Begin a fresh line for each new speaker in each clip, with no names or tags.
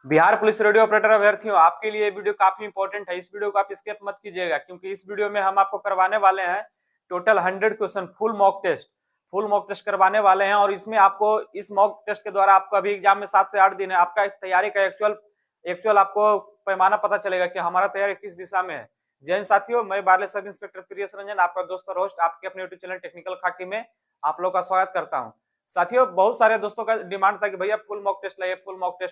Bihar police radio operator अभ्यर्थियों, आपके लिए वीडियो काफी इंपॉर्टेंट है। इस वीडियो को आप स्किप मत कीजिएगा, क्योंकि इस वीडियो में हम आपको करवाने वाले हैं total 100 question full mock test करवाने वाले हैं। और इसमें आपको इस मॉक टेस्ट के द्वारा आपको अभी एग्जाम में 7 से 8 दिन है, आपका तैयारी का एक्चुअल आपको पैमाना पता चलेगा कि हमारा तैयारी किस दिशा में है। जय हिंद साथियों, मैं barley sub inspector Prius Ranjan, आपका दोस्त और होस्ट, आपके अपने यूट्यूब चैनल टेक्निकल खाकी में आप लोग का स्वागत करता हूँ। साथियों, बहुत सारे दोस्तों का डिमांड था कि भैया फुल मॉक टेस्ट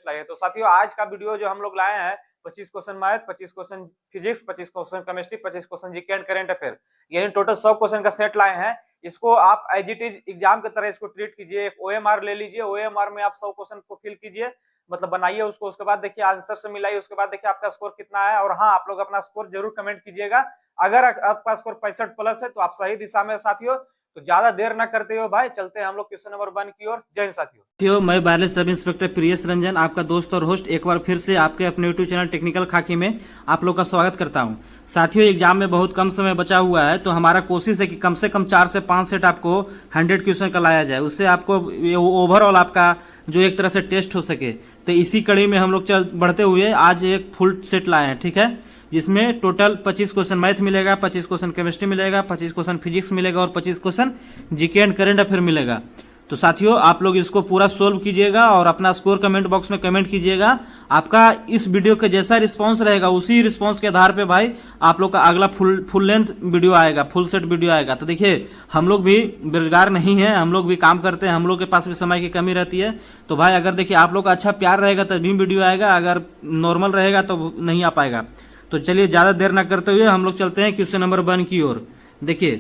लाइए। तो साथियों, आज का वीडियो जो हम लोग लाए हैं 25 question math, 25 question physics, 25 question chemistry, 25 question GK and current affair, यानी टोटल 100 क्वेश्चन का सेट लाए हैं। इसको आप एज इट इज एग्जाम की तरह इसको ट्रीट कीजिए। एक ओएमआर ले लीजिए, ओएमआर में आप 100 क्वेश्चन को फिल कीजिए, मतलब बनाइए उसको, उसके बाद देखिए आंसर से मिलाइए, उसके बाद देखिए आपका स्कोर कितना है। और हाँ, आप लोग अपना स्कोर जरूर कमेंट कीजिएगा। अगर आपका स्कोर 65 प्लस है तो आप सही दिशा में साथियों। तो ज्यादा देर ना करते हो भाई, चलते हैं हम लोग क्वेश्चन नंबर 1 की ओर। जय हिंद साथियों,
मैं barley sub inspector Prius Ranjan, आपका दोस्त और होस्ट, एक बार फिर से आपके अपने यूट्यूब चैनल टेक्निकल खाकी में आप लोग का स्वागत करता हूं। साथियों, एग्जाम में बहुत कम समय बचा हुआ है, तो हमारा कोशिश है कि कम से कम 4 से 5 सेट आपको 100 क्वेश्चन का लाया जाए, उससे आपको ओवरऑल आपका जो एक तरह से टेस्ट हो सके। तो इसी कड़ी में हम लोग बढ़ते हुए आज एक फुल सेट लाए हैं, ठीक है, जिसमें टोटल 25 क्वेश्चन मैथ मिलेगा, 25 क्वेश्चन केमिस्ट्री मिलेगा, 25 क्वेश्चन फिजिक्स मिलेगा और 25 question GK and current affair मिलेगा। तो साथियों, आप लोग इसको पूरा सोल्व कीजिएगा और अपना स्कोर कमेंट बॉक्स में कमेंट कीजिएगा। आपका इस वीडियो का जैसा रिस्पांस रहेगा, उसी रिस्पांस के आधार पे भाई आप लोग का अगला फुल लेंथ वीडियो आएगा, फुल सेट वीडियो आएगा। तो देखिए, हम लोग भी बेरोजगार नहीं है, हम लोग भी काम करते हैं, हम लोग के पास भी समय की कमी रहती है। तो भाई अगर देखिए आप लोग का अच्छा प्यार रहेगा तभी वीडियो आएगा, अगर नॉर्मल रहेगा तो नहीं आ पाएगा। तो चलिए ज़्यादा देर ना करते हुए हम लोग चलते हैं क्वेश्चन नंबर 1 की ओर। देखिए,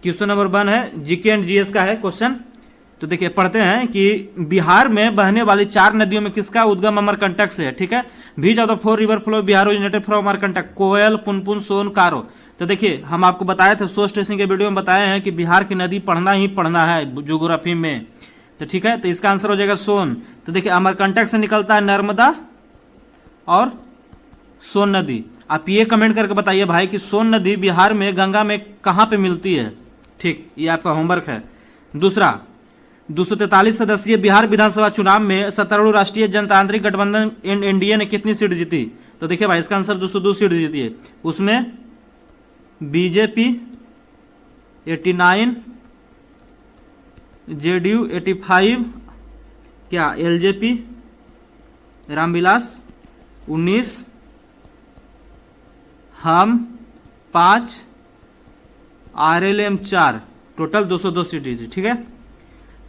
क्वेश्चन नंबर 1 है जीके एंड जीएस का है क्वेश्चन। तो देखिए, पढ़ते हैं कि बिहार में बहने वाली 4 नदियों में किसका उद्गम अमरकंटक से है, ठीक है। Which of the 4 river flow Bihar originated from Amarkantak, Koel, Punpun, Son, Karo. तो देखिए, हम आपको बताए थे सोर्स ट्रेसिंग के वीडियो में बताए हैं कि बिहार की नदी पढ़ना ही पढ़ना है ज्योग्राफी में। तो ठीक है, तो इसका आंसर हो जाएगा सोन। तो देखिए, अमरकंटक से निकलता है नर्मदा और सोन नदी। आप ये कमेंट करके बताइए भाई कि सोन नदी बिहार में गंगा में कहाँ पे मिलती है। ठीक, ये आपका होमवर्क है। दूसरा, 243 सदस्यीय बिहार विधानसभा चुनाव में सत्तारूढ़ राष्ट्रीय जनतांत्रिक गठबंधन एनडीए ने कितनी सीट जीती। तो देखिए भाई, इसका आंसर 202 सीट जीती है। उसमें बीजेपी 89, जेडीयू 85, क्या एलजेपी रामविलास 19, हम 5, आरएलएम 4, टोटल 202 सीट जीती, ठीक है।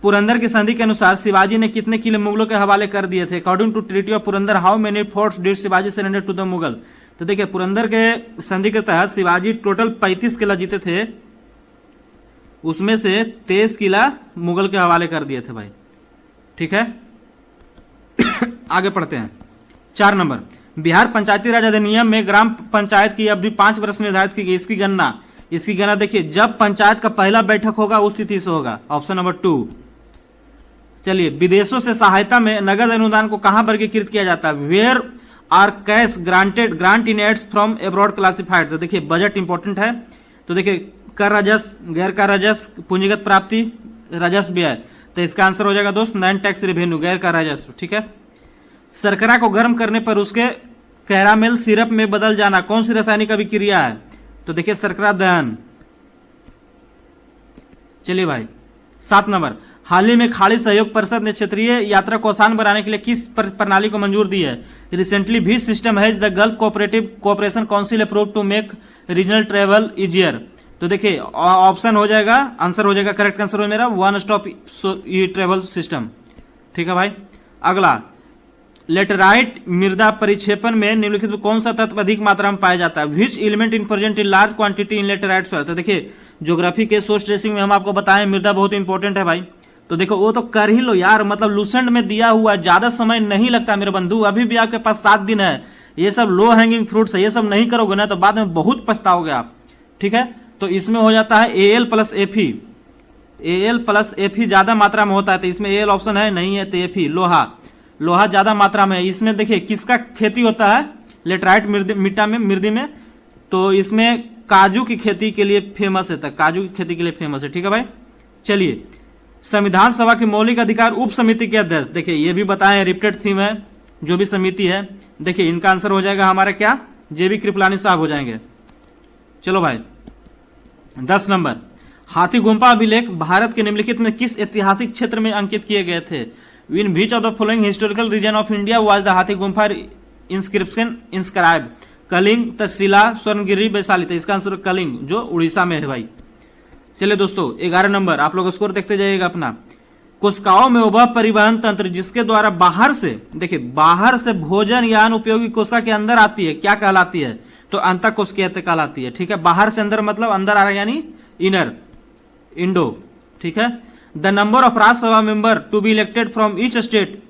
पुरंदर की संधि के अनुसार शिवाजी ने कितने किले मुगलों के हवाले कर दिए थे। According to treaty of Purandar, how many forts did Shivaji surrender to the Mughal. तो देखिए, पुरंदर के संधि के तहत शिवाजी टोटल 35 किला जीते थे, उसमें से 23 किला मुगल के हवाले कर दिए थे भाई, ठीक है। आगे पढ़ते हैं। 4 नंबर, बिहार पंचायती राज अधिनियम में ग्राम पंचायत की अवधि 5 वर्ष निर्धारित की गई। इसकी गणना देखिए, जब पंचायत का पहला बैठक होगा उस तिथि से होगा, ऑप्शन नंबर 2। चलिए, विदेशों से सहायता में नगद अनुदान को कहां वर्गीकृत किया जाता है। Where are cash grant in aids from abroad classified. तो देखिए, बजट इंपॉर्टेंट है। तो देखिए, कर राजस्व, गैर कर राजस्व, पूंजीगत प्राप्ति, राजस्व व्यय। तो इसका आंसर हो जाएगा दोस्त नॉन टैक्स रेवेन्यू, गैर कर राजस्व, ठीक है। शर्करा को गर्म करने पर उसके कैरामेल सिरप में बदल जाना कौन सी रासायनिक अभिक्रिया है। तो देखिए, शर्करा दहन। चलिए भाई, 7 नंबर, हाल ही में खाड़ी सहयोग परिषद ने क्षेत्रीय यात्रा को आसान बनाने के लिए किस प्रणाली को मंजूर दी है। रिसेंटली भी system has the Gulf Cooperation Council approve to make regional travel easier. तो देखिए, ऑप्शन हो जाएगा, आंसर हो जाएगा, करेक्ट आंसर हो मेरा वन स्टॉप ट्रेवल सिस्टम, ठीक है भाई। अगला, लेटराइट मृदा परिक्षेपण में निम्नलिखित में कौन सा तत्व अधिक मात्रा में पाया जाता है। Which element in present in large quantity in laterite soil. तो देखिए, ज्योग्राफी के सोर्स ट्रेसिंग में हम आपको बताएं मृदा बहुत इंपॉर्टेंट है भाई। तो देखो, वो तो कर ही लो यार, मतलब लूसेंट में दिया हुआ, ज्यादा समय नहीं लगता मेरे बंधु, अभी भी आपके पास 7 दिन है। ये सब लो हैंगिंग फ्रूट्स है, ये सब नहीं करोगे ना तो बाद में बहुत पछताओगे आप, ठीक है। तो इसमें हो जाता है एल प्लस एफी, एल प्लस एफी ज्यादा मात्रा में होता है। तो इसमें एल ऑप्शन है नहीं है, तो एफी लोहा ज्यादा मात्रा में है। इसमें देखिए किसका खेती होता है, लेटराइट मृदा में। तो इसमें काजू की खेती के लिए फेमस है, काजू की खेती के लिए फेमस है, ठीक है भाई। चलिए, संविधान सभा की मौलिक अधिकार उप समिति के अध्यक्ष, देखिए ये भी बताएं, रिपीटेड थीम है, जो भी समिति है। देखिए इनका आंसर हो जाएगा हमारा क्या, जेबी कृपलानी साहब हो जाएंगे। चलो भाई 10 नंबर, हाथी गुम्फा अभिलेख भारत के निम्नलिखित में किस ऐतिहासिक क्षेत्र में अंकित किए गए थे? In which of the following historical region of India was the Hathi Gumpha inscription inscribed? Kalinga, Taxila, Swarnagiri, Vaishali. तो इसका आंसर कलिंग जो उड़ीसा में है भाई। चलिए दोस्तों 11 नंबर, आप लोग स्कोर देखते जाइएगा अपना। कोशिकाओं में वह परिवहन तंत्र जिसके द्वारा बाहर से, देखिए बाहर से भोजन यान उपयोगी कोशिका के अंदर आती है, क्या कहलाती है? तो अंतःकोशिकीयता कहलाती है। ठीक है, बाहर से अंदर मतलब अंदर आ रहा है यानी इनर, इंडो। ठीक है, the number of Rajya Sabha member to be elected from each state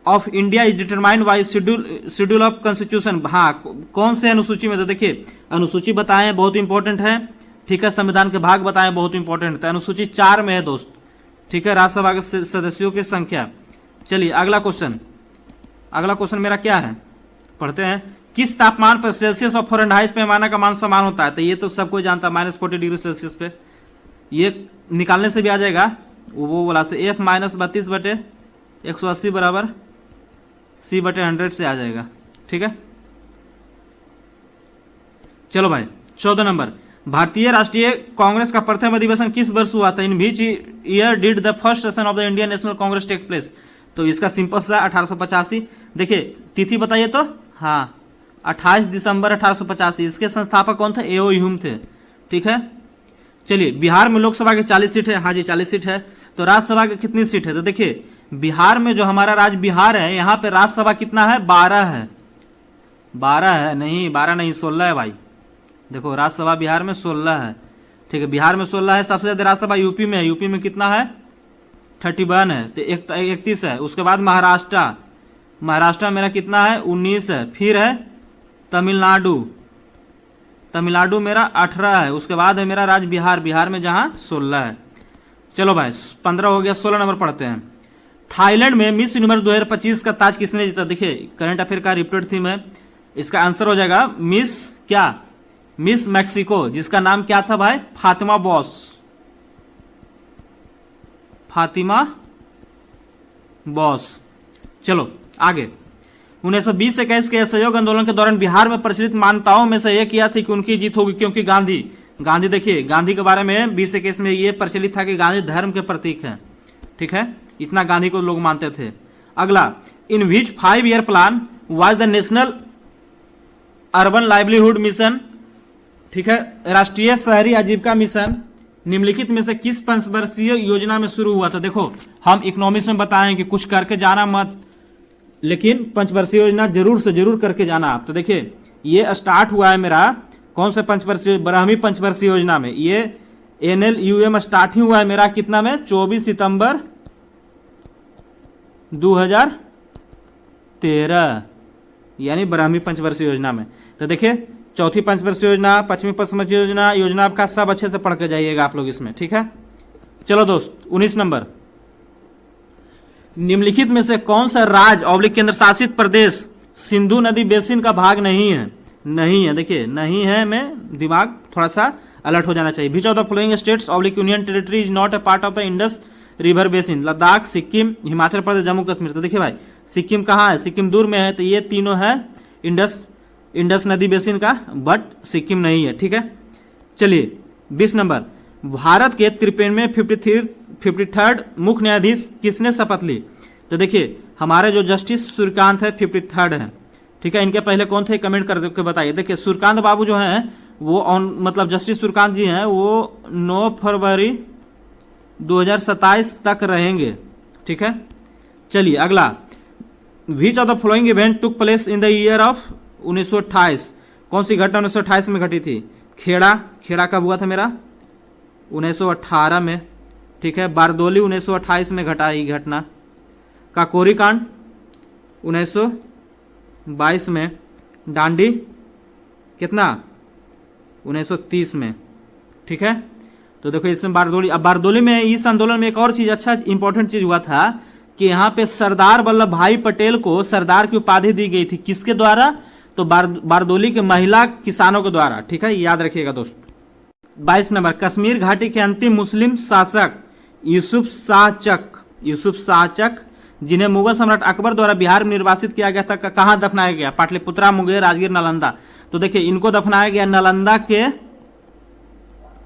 of India is determined by schedule of constitution. हाँ, कौन से अनुसूची में? तो देखिए अनुसूची बताए बहुत इंपॉर्टेंट है। ठीक है, संविधान के भाग बताए बहुत इंपॉर्टेंट है। अनुसूची 4 में है दोस्त। ठीक है, राज्यसभा के सदस्यों की संख्या। चलिए अगला क्वेश्चन, अगला क्वेश्चन मेरा क्या है, पढ़ते हैं। किस तापमान पर सेल्सियस और फ़ारेनहाइट पैमाना का मान समान होता है? तो ये तो सब कोई जानता है, -40 डिग्री सेल्सियस पे। ये निकालने से भी आ जाएगा वो वाला से, F -32 बटे 180 बराबर C बटे 100 से आ जाएगा। ठीक है, चलो भाई 14 नंबर, भारतीय राष्ट्रीय कांग्रेस का प्रथम अधिवेशन किस वर्ष हुआ था? In which year did the first session of the Indian National Congress take place? तो इसका सिंपल सा 1885। देखिए तिथि बताइए तो, हाँ 28 दिसंबर 1885। इसके संस्थापक कौन थे? A.O. ह्यूम थे। ठीक है, चलिए बिहार में लोकसभा के 40 सीट है। हाँ जी 40 सीट है। तो राज्यसभा की कितनी सीट है? तो देखिए बिहार में जो हमारा राज्य बिहार है, यहाँ पे राज्यसभा कितना है? 12 है। 12 है नहीं, 12 नहीं 16 है भाई। देखो राज्यसभा बिहार में 16 है। ठीक है, बिहार में 16 है। सबसे ज्यादा राज्यसभा यूपी में है। यूपी में कितना है? 31 है। तो 31 है। उसके बाद महाराष्ट्र, महाराष्ट्र मेरा कितना है? 19 है। फिर है तमिलनाडु, तमिलनाडु मेरा 18 है। उसके बाद है मेरा राज्य बिहार, बिहार में जहां 16 है। चलो भाई 15 हो गया, 16 नंबर पढ़ते हैं। थाईलैंड में मिस यूनिवर्स 2025 का ताज किसने जीता? देखिए करंट अफेयर का रिपीटेड थीम है। इसका आंसर हो जाएगा मिस क्या? मिस मैक्सिको, जिसका नाम क्या था भाई? Fatima boss, Fatima boss. चलो आगे, 1920-21 के असहयोग आंदोलन के दौरान बिहार में प्रचलित मान्यताओं में से एक यह थी कि उनकी जीत होगी, क्योंकि गांधी देखिए गांधी के बारे में 20-21 में ये प्रचलित था कि गांधी धर्म के प्रतीक है। ठीक है, इतना गांधी को लोग मानते थे। अगला, इन विच 5 year plan was the national urban livelihood mission? ठीक है, राष्ट्रीय शहरी आजीविका मिशन निम्नलिखित में से किस पंचवर्षीय योजना में शुरू हुआ था? देखो हम इकोनॉमिक्स में बताएं कि कुछ करके जाना मत, लेकिन पंचवर्षीय योजना जरूर से जरूर करके जाना आप। तो देखिए ये स्टार्ट हुआ है मेरा कौन से पंचवर्षीय? 12वीं पंचवर्षीय योजना में। ये NLUM स्टार्ट ही हुआ है मेरा कितना में? 24 सितंबर 2013, यानी 12वीं पंचवर्षीय योजना में। तो देखिए चौथी पंचवर्षीय योजना, 5वीं पंचवर्षीय योजना आपका सब अच्छे से पढ़ के जाइएगा आप लोग इसमें। ठीक है, चलो दोस्त 19 नंबर, निम्नलिखित में से कौन सा राज्य ऑब्लिक केंद्र शासित प्रदेश सिंधु नदी बेसिन का भाग नहीं है? नहीं है, देखिए नहीं है में दिमाग थोड़ा सा अलर्ट हो जाना चाहिए। Which of the following states oblique union territory is not a part of the Indus river basin? Ladakh, Sikkim, Himachal Pradesh, Jammu Kashmir. तो देखिए भाई सिक्किम कहाँ है? सिक्किम दूर में है। तो ये तीनों है इंडस नदी बेसिन का, बट सिक्किम नहीं है। ठीक है, चलिए 20 नंबर, भारत के 53वें 53rd मुख्य न्यायाधीश किसने शपथ ली? तो देखिए हमारे जो जस्टिस सूर्यकांत है 53rd है। ठीक है, इनके पहले कौन थे कमेंट करके बताइए। देखिए सूर्यकांत बाबू जो हैं वो मतलब जस्टिस सूर्यकांत जी हैं वो 9 फरवरी 2027 तक रहेंगे। ठीक है, चलिए अगला, विच of the following event took place in the year of 1928? कौन सी घटना 1928 में घटी थी? खेड़ा कब हुआ था मेरा? 1918 में। ठीक है, बारदोली 1928 में घटा ही घटना। काकोरी कांड 1922 में। डांडी कितना? 1930 में। ठीक है, तो देखो इसमें बारदोली। अब बारदोली में इस आंदोलन में एक और चीज अच्छा इंपॉर्टेंट चीज हुआ था कि यहाँ पे सरदार वल्लभ भाई पटेल को सरदार की उपाधि दी गई थी। किसके द्वारा? तो बारदोली के महिला किसानों के द्वारा। ठीक है, याद रखिएगा दोस्त। 22 नंबर, कश्मीर घाटी के अंतिम मुस्लिम शासक यूसुफ शाह चक जिन्हें मुगल सम्राट अकबर द्वारा बिहार में निर्वासित किया गया था, कहाँ दफनाया गया? पाटलिपुत्रा, मुंगेर, राजगीर, नालंदा। तो देखिए इनको दफनाया गया नालंदा के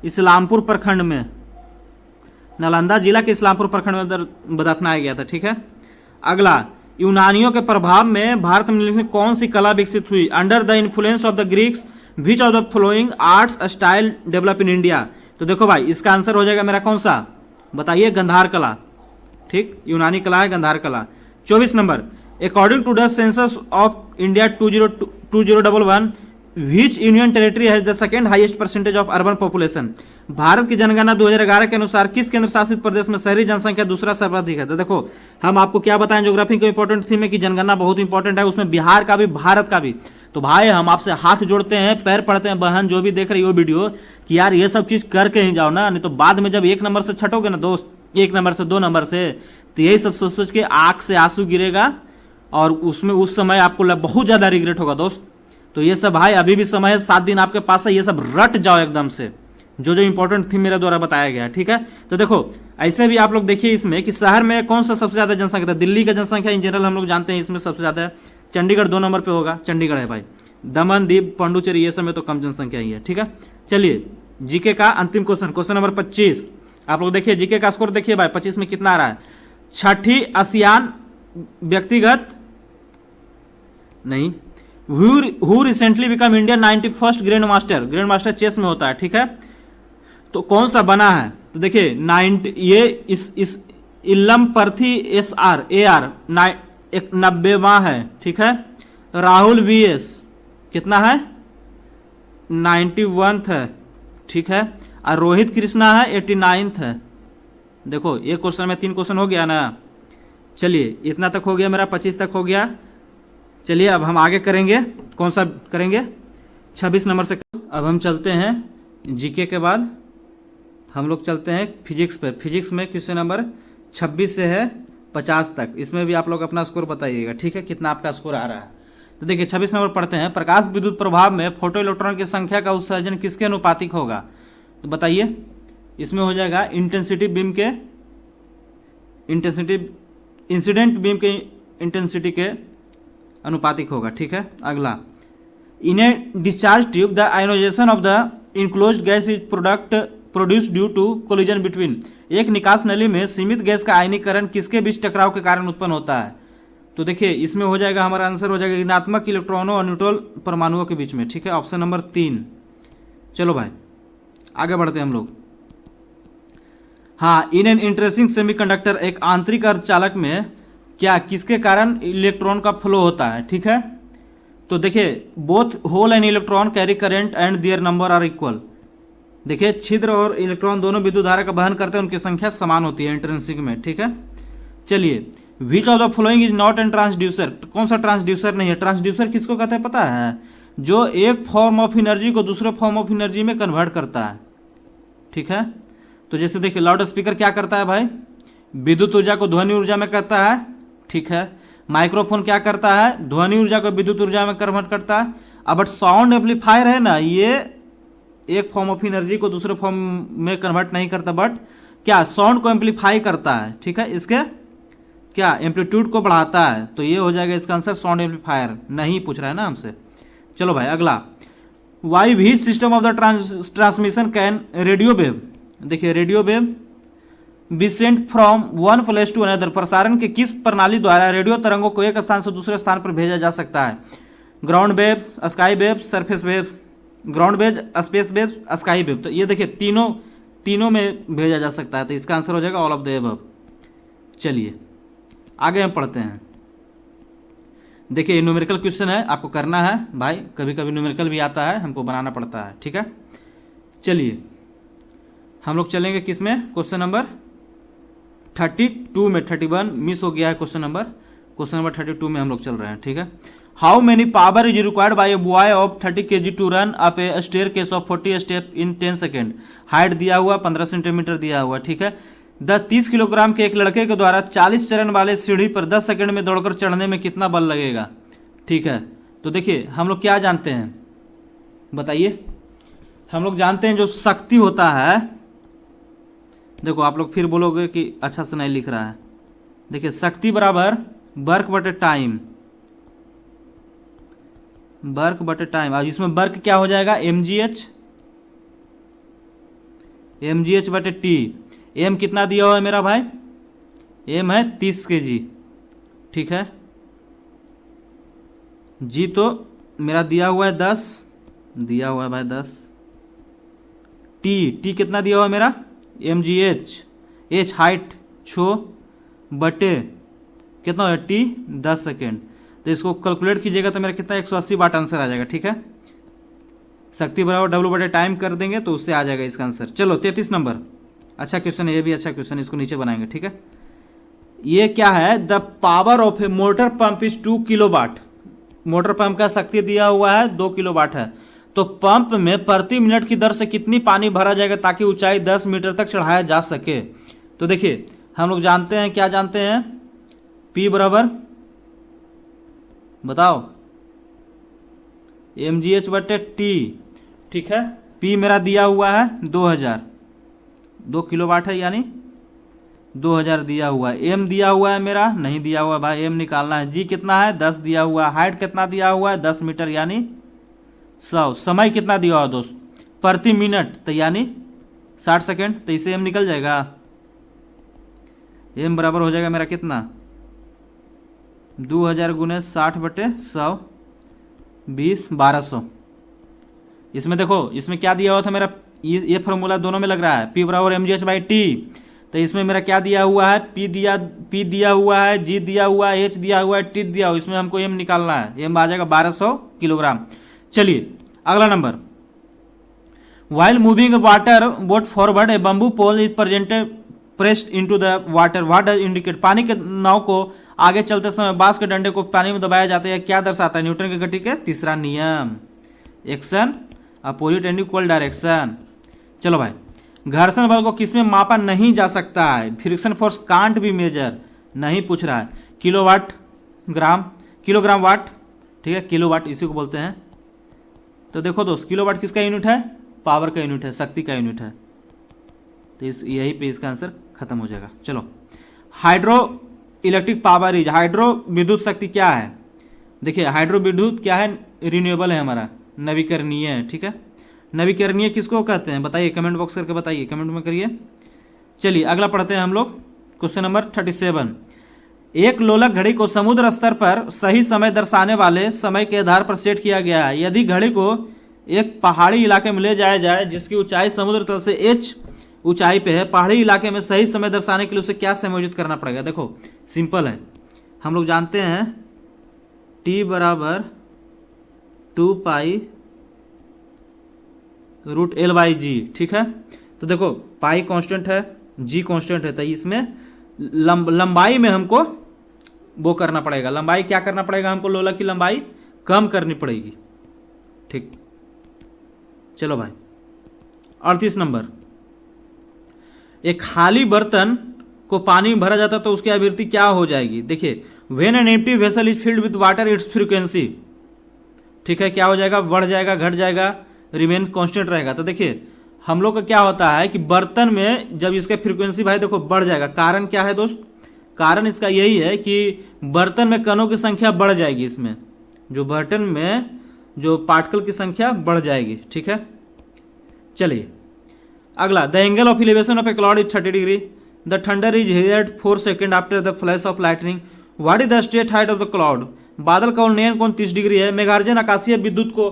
इस्लामपुर प्रखंड में, नालंदा जिला के इस्लामपुर प्रखंड में दफनाया गया था। ठीक है, अगला, यूनानियों के प्रभाव में भारत में कौन सी कला विकसित हुई? Under the influence of the Greeks which of the following arts style develop in India? तो देखो भाई इसका आंसर हो जाएगा मेरा कौन सा, बताइए? गंधार कला। ठीक, यूनानी कला है गंधार कला। 24 number, according to the census of India 2011 which union territory has the second highest percentage of urban population? Bharat की जनगणना 2011 के अनुसार किस केंद्र शासित प्रदेश में शहरी जनसंख्या दूसरा सर्वाधिक है? तो देखो हम आपको क्या बताएं, ज्योग्राफी का इंपॉर्टेंट थीम है कि जनगणना बहुत इंपॉर्टेंट है, उसमें बिहार का भी भारत का भी। तो भाई हम आपसे हाथ जोड़ते हैं, पैर पड़ते हैं, बहन जो भी देख रही हो वीडियो, कि यार ये सब चीज करके ही जाओ ना, नहीं तो बाद में जब 1 नंबर से छटोगे ना दोस्त, 1 नंबर से 2 नंबर से, तो यही सब सोच सोच के आंख से आंसू गिरेगा और उसमें उस समय आपको बहुत ज्यादा रिग्रेट होगा दोस्त। तो ये सब भाई अभी भी समय है, 7 दिन आपके पास है, ये सब रट जाओ एकदम से, जो जो इंपॉर्टेंट थी मेरे द्वारा बताया गया। ठीक है, तो देखो ऐसे भी आप लोग देखिए इसमें कि शहर में कौन सा सबसे ज्यादा जनसंख्या है? दिल्ली का जनसंख्या इन जनरल हम लोग जानते हैं इसमें सबसे ज्यादा है। चंडीगढ़ 2 नंबर पे होगा, चंडीगढ़ है भाई। दमन, दीप, पांडुचेरी ये सब में तो कम जनसंख्या ही है। ठीक है, चलिए जीके का अंतिम क्वेश्चन, क्वेश्चन नंबर 25। आप लोग देखिए जीके का स्कोर देखिए भाई, 25 में कितना आ रहा है? छठी आसियान व्यक्तिगत नहीं, who recently become India 91st grand master? Grand master chess में होता है। ठीक है, तो कौन सा बना है? तो देखिए 90 ये इस इल्लम पर्थी SR AR 91वां है। ठीक है, राहुल VS कितना है? 91th है। ठीक है, और रोहित कृष्णा है 89th है। देखो ये क्वेश्चन में 3 क्वेश्चन हो गया ना। चलिए इतना तक हो गया मेरा, 25 तक हो गया। चलिए अब हम आगे करेंगे, कौन सा करेंगे? 26 नंबर से। अब हम चलते हैं जीके के बाद हम लोग चलते हैं फिजिक्स पे। फिजिक्स में क्वेश्चन नंबर 26 से है 50 तक, इसमें भी आप लोग अपना स्कोर बताइएगा। ठीक है, कितना आपका स्कोर आ रहा है? तो देखिए 26 नंबर पढ़ते हैं, प्रकाश विद्युत प्रभाव में फोटो इलेक्ट्रॉन की संख्या का उत्सर्जन किसके अनुपातिक होगा? तो बताइए, इसमें हो जाएगा इंटेंसिटी बीम के, इंसिडेंट बीम के इंटेंसिटी के अनुपातिक होगा। ठीक है, अगला, in a discharge tube the ionisation of the enclosed gas is produce due to collision between? एक निकास नली में सीमित गैस का आयनीकरण किसके बीच टकराव के कारण उत्पन्न होता है? तो देखिए इसमें हो जाएगा, हमारा आंसर हो जाएगा ऋणात्मक इलेक्ट्रॉनों और न्यूट्रल परमाणुओं के बीच में। ठीक है, ऑप्शन नंबर 3। चलो भाई आगे बढ़ते हैं हम लोग। हाँ, इन एन इंटरेस्टिंग सेमीकंडक्टर, एक आंतरिक अर्धचालक में क्या किसके कारण इलेक्ट्रॉन का फ्लो होता है? ठीक है, तो देखिए both hole and electron carry current and their number are equal. देखिए छिद्र और इलेक्ट्रॉन दोनों विद्युत धारा का वहन करते हैं, उनकी संख्या समान होती है इंट्रिंसिक में। ठीक है, चलिए, विच of the following is not an transducer? कौन सा ट्रांसड्यूसर नहीं है? ट्रांसड्यूसर किसको कहते हैं पता है? जो एक फॉर्म ऑफ एनर्जी को दूसरे फॉर्म ऑफ एनर्जी में कन्वर्ट करता है। ठीक है, तो जैसे देखिए लाउड स्पीकर क्या करता है भाई? विद्युत ऊर्जा को ध्वनि ऊर्जा में करता है। ठीक है, माइक्रोफोन क्या करता है? ध्वनि ऊर्जा को विद्युत ऊर्जा में कन्वर्ट करता है। अब बट साउंड एम्पलीफायर है ना, ये एक फॉर्म ऑफ एनर्जी को दूसरे फॉर्म में कन्वर्ट नहीं करता, बट क्या साउंड को एम्पलीफाई करता है। ठीक है, इसके क्या एम्पलीट्यूड को बढ़ाता है। तो ये हो जाएगा इसका आंसर साउंड एम्पलीफायर। नहीं पूछ रहा है ना हमसे। चलो भाई अगला, वाई भी system of the transmission can radio wave? देखिए radio wave be sent from one place to another, प्रसारण के किस प्रणाली द्वारा रेडियो तरंगों को एक स्थान से दूसरे स्थान पर भेजा जा सकता है? Ground wave, sky wave, surface wave. Ground wave, space wave, sky wave. तो ये देखिए तीनों में भेजा जा सकता है, तो इसका आंसर हो जाएगा ऑल ऑफ द अबव। चलिए आगे हम पढ़ते हैं। देखिए न्यूमेरिकल क्वेश्चन है, आपको करना है भाई, कभी कभी न्यूमेरिकल भी आता है, हमको बनाना पड़ता है। ठीक है, चलिए हम लोग चलेंगे किस में? क्वेश्चन नंबर 32 में। 31 मिस हो गया है क्वेश्चन नंबर 32 में हम लोग चल रहे हैं। ठीक है, how many power is required by a boy of 30 kg to run up a stair case of 40 step in 10 second? Height दिया हुआ 15 सेंटीमीटर दिया हुआ। ठीक है, 30 किलोग्राम के एक लड़के के द्वारा 40 चरण वाले सीढ़ी पर 10 सेकंड में दौड़कर चढ़ने में कितना बल लगेगा? ठीक है, तो देखिए हम लोग क्या जानते हैं बताइए? हम लोग जानते हैं जो शक्ति होता है, देखो आप लोग फिर बोलोगे कि अच्छा से नहीं लिख रहा है, देखिए शक्ति बराबर वर्क बटे टाइम, वर्क बटे टाइम। और इसमें वर्क क्या हो जाएगा, mgh बटे टी। एम कितना दिया हुआ है मेरा भाई, एम है 30 kg, ठीक है। जी तो मेरा दिया हुआ है 10, दिया हुआ है भाई 10। टी कितना दिया हुआ है मेरा, mgh, एच हाइट छो बटे कितना हो टी 10 सेकेंड। तो इसको कैलकुलेट कीजिएगा तो मेरा कितना 180 वाट आंसर आ जाएगा, ठीक है। शक्ति बराबर डब्ल्यू बटे टाइम कर देंगे तो उससे आ जाएगा इसका आंसर। चलो 33 नंबर, अच्छा क्वेश्चन है, ये भी अच्छा क्वेश्चन है, इसको नीचे बनाएंगे, ठीक है। ये क्या है, the power of A motor pump is 2 kilowatt. Motor pump का शक्ति दिया हुआ है 2 किलोवाट है। तो पंप में प्रति मिनट की दर से कितनी पानी भरा जाएगा ताकि ऊंचाई 10 मीटर तक चढ़ाया जा सके। तो देखिए हम लोग जानते हैं, क्या जानते हैं, P बराबर बताओ mgh बटे टी, ठीक है। P मेरा दिया हुआ है 2000, 2 किलोवाट है यानी 2000 दिया हुआ है। M दिया हुआ है मेरा, नहीं दिया हुआ भाई, M निकालना है। G कितना है 10 दिया हुआ है। हाइट कितना दिया हुआ है 10 मीटर यानी 100। समय कितना दिया हुआ है दोस्त, प्रति मिनट तो यानी 60 सेकेंड। तो इसे M निकल जाएगा, M बराबर हो जाएगा मेरा कितना 2000 गुने 60 बटे 100, 20, 1200। इसमें देखो इसमें क्या दिया हुआ था मेरा, ये फॉर्मूला दोनों में लग रहा है, P बराबर mgh बाई टी। तो इसमें मेरा क्या दिया हुआ है, P दिया हुआ है, G दिया हुआ है, H दिया हुआ है, T दिया हुआ है। इसमें हमको M निकालना है, M आ जाएगा 1200 किलोग्राम। चलिए अगला number, while moving water boat forward a bamboo pole is pressed into the water, what does indicate. पानी के नाव को आगे चलते समय बांस के डंडे को पानी में दबाया जाता है, क्या दर्शाता है, न्यूटन की गति के तीसरा नियम, action opposite and equal direction. चलो भाई, घर्षण बल को किसमें मापा नहीं जा सकता है, friction force can't be measure, नहीं पूछ रहा है, किलोवाट ग्राम, किलोग्राम वाट, ठीक है, किलोवाट इसी को बोलते हैं। तो देखो दोस्त किलोवाट किसका यूनिट है, पावर का यूनिट है, शक्ति का यूनिट है। तो यही पे इसका आंसर खत्म हो जाएगा। चलो hydro electric power is, hydro विद्युत शक्ति क्या है, देखिए हाइड्रो विद्युत क्या है, रिन्यूएबल है हमारा, नवीकरणीय है, ठीक है। नवीकरणीय किसको कहते हैं बताइए, कमेंट बॉक्स करके बताइए, कमेंट में करिए। चलिए अगला पढ़ते हैं हम लोग, क्वेश्चन नंबर 37। एक लोलक घड़ी को समुद्र स्तर पर सही समय दर्शाने वाले समय के आधार पर सेट किया गया है। यदि घड़ी को एक पहाड़ी इलाके में ले जाया जाए जिसकी ऊंचाई समुद्र तल से h ऊंचाई पे है, पहाड़ी इलाके में सही समय दर्शाने के लिए उसे क्या समायोजित करना पड़ेगा। देखो सिंपल है, हम लोग जानते हैं t बराबर 2 पाई रूट एल बाई जी, ठीक है। तो देखो पाई कांस्टेंट है, जी कांस्टेंट है, तो इसमें लंबाई में हमको वो करना पड़ेगा, लंबाई क्या करना पड़ेगा हमको, लोलक की लंबाई कम करनी पड़ेगी, ठीक। चलो भाई 38 नंबर, एक खाली बर्तन को पानी में भरा जाता तो उसकी आवृत्ति क्या हो जाएगी। देखिए when an empty vessel is filled with water it's frequency, ठीक है, क्या हो जाएगा, बढ़ जाएगा, घट जाएगा, रिमेन कांस्टेंट रहेगा। तो देखिए हम लोग का क्या होता है कि बर्तन में जब इसका फ्रीक्वेंसी भाई देखो बढ़ जाएगा, कारण क्या है दोस्त, कारण इसका यही है कि बर्तन में कणों की संख्या बढ़ जाएगी, इसमें जो बर्तन में जो पार्टिकल की संख्या बढ़ जाएगी, ठीक है। चलिए अगला, the angle of elevation of A cloud is 30 degree, the thunder is heard 4 second after the flash of lightning, what is the straight height of the cloud. बादल का उन्नयन कोण 30 डिग्री है। मेघार्जन आकाशीय विद्युत को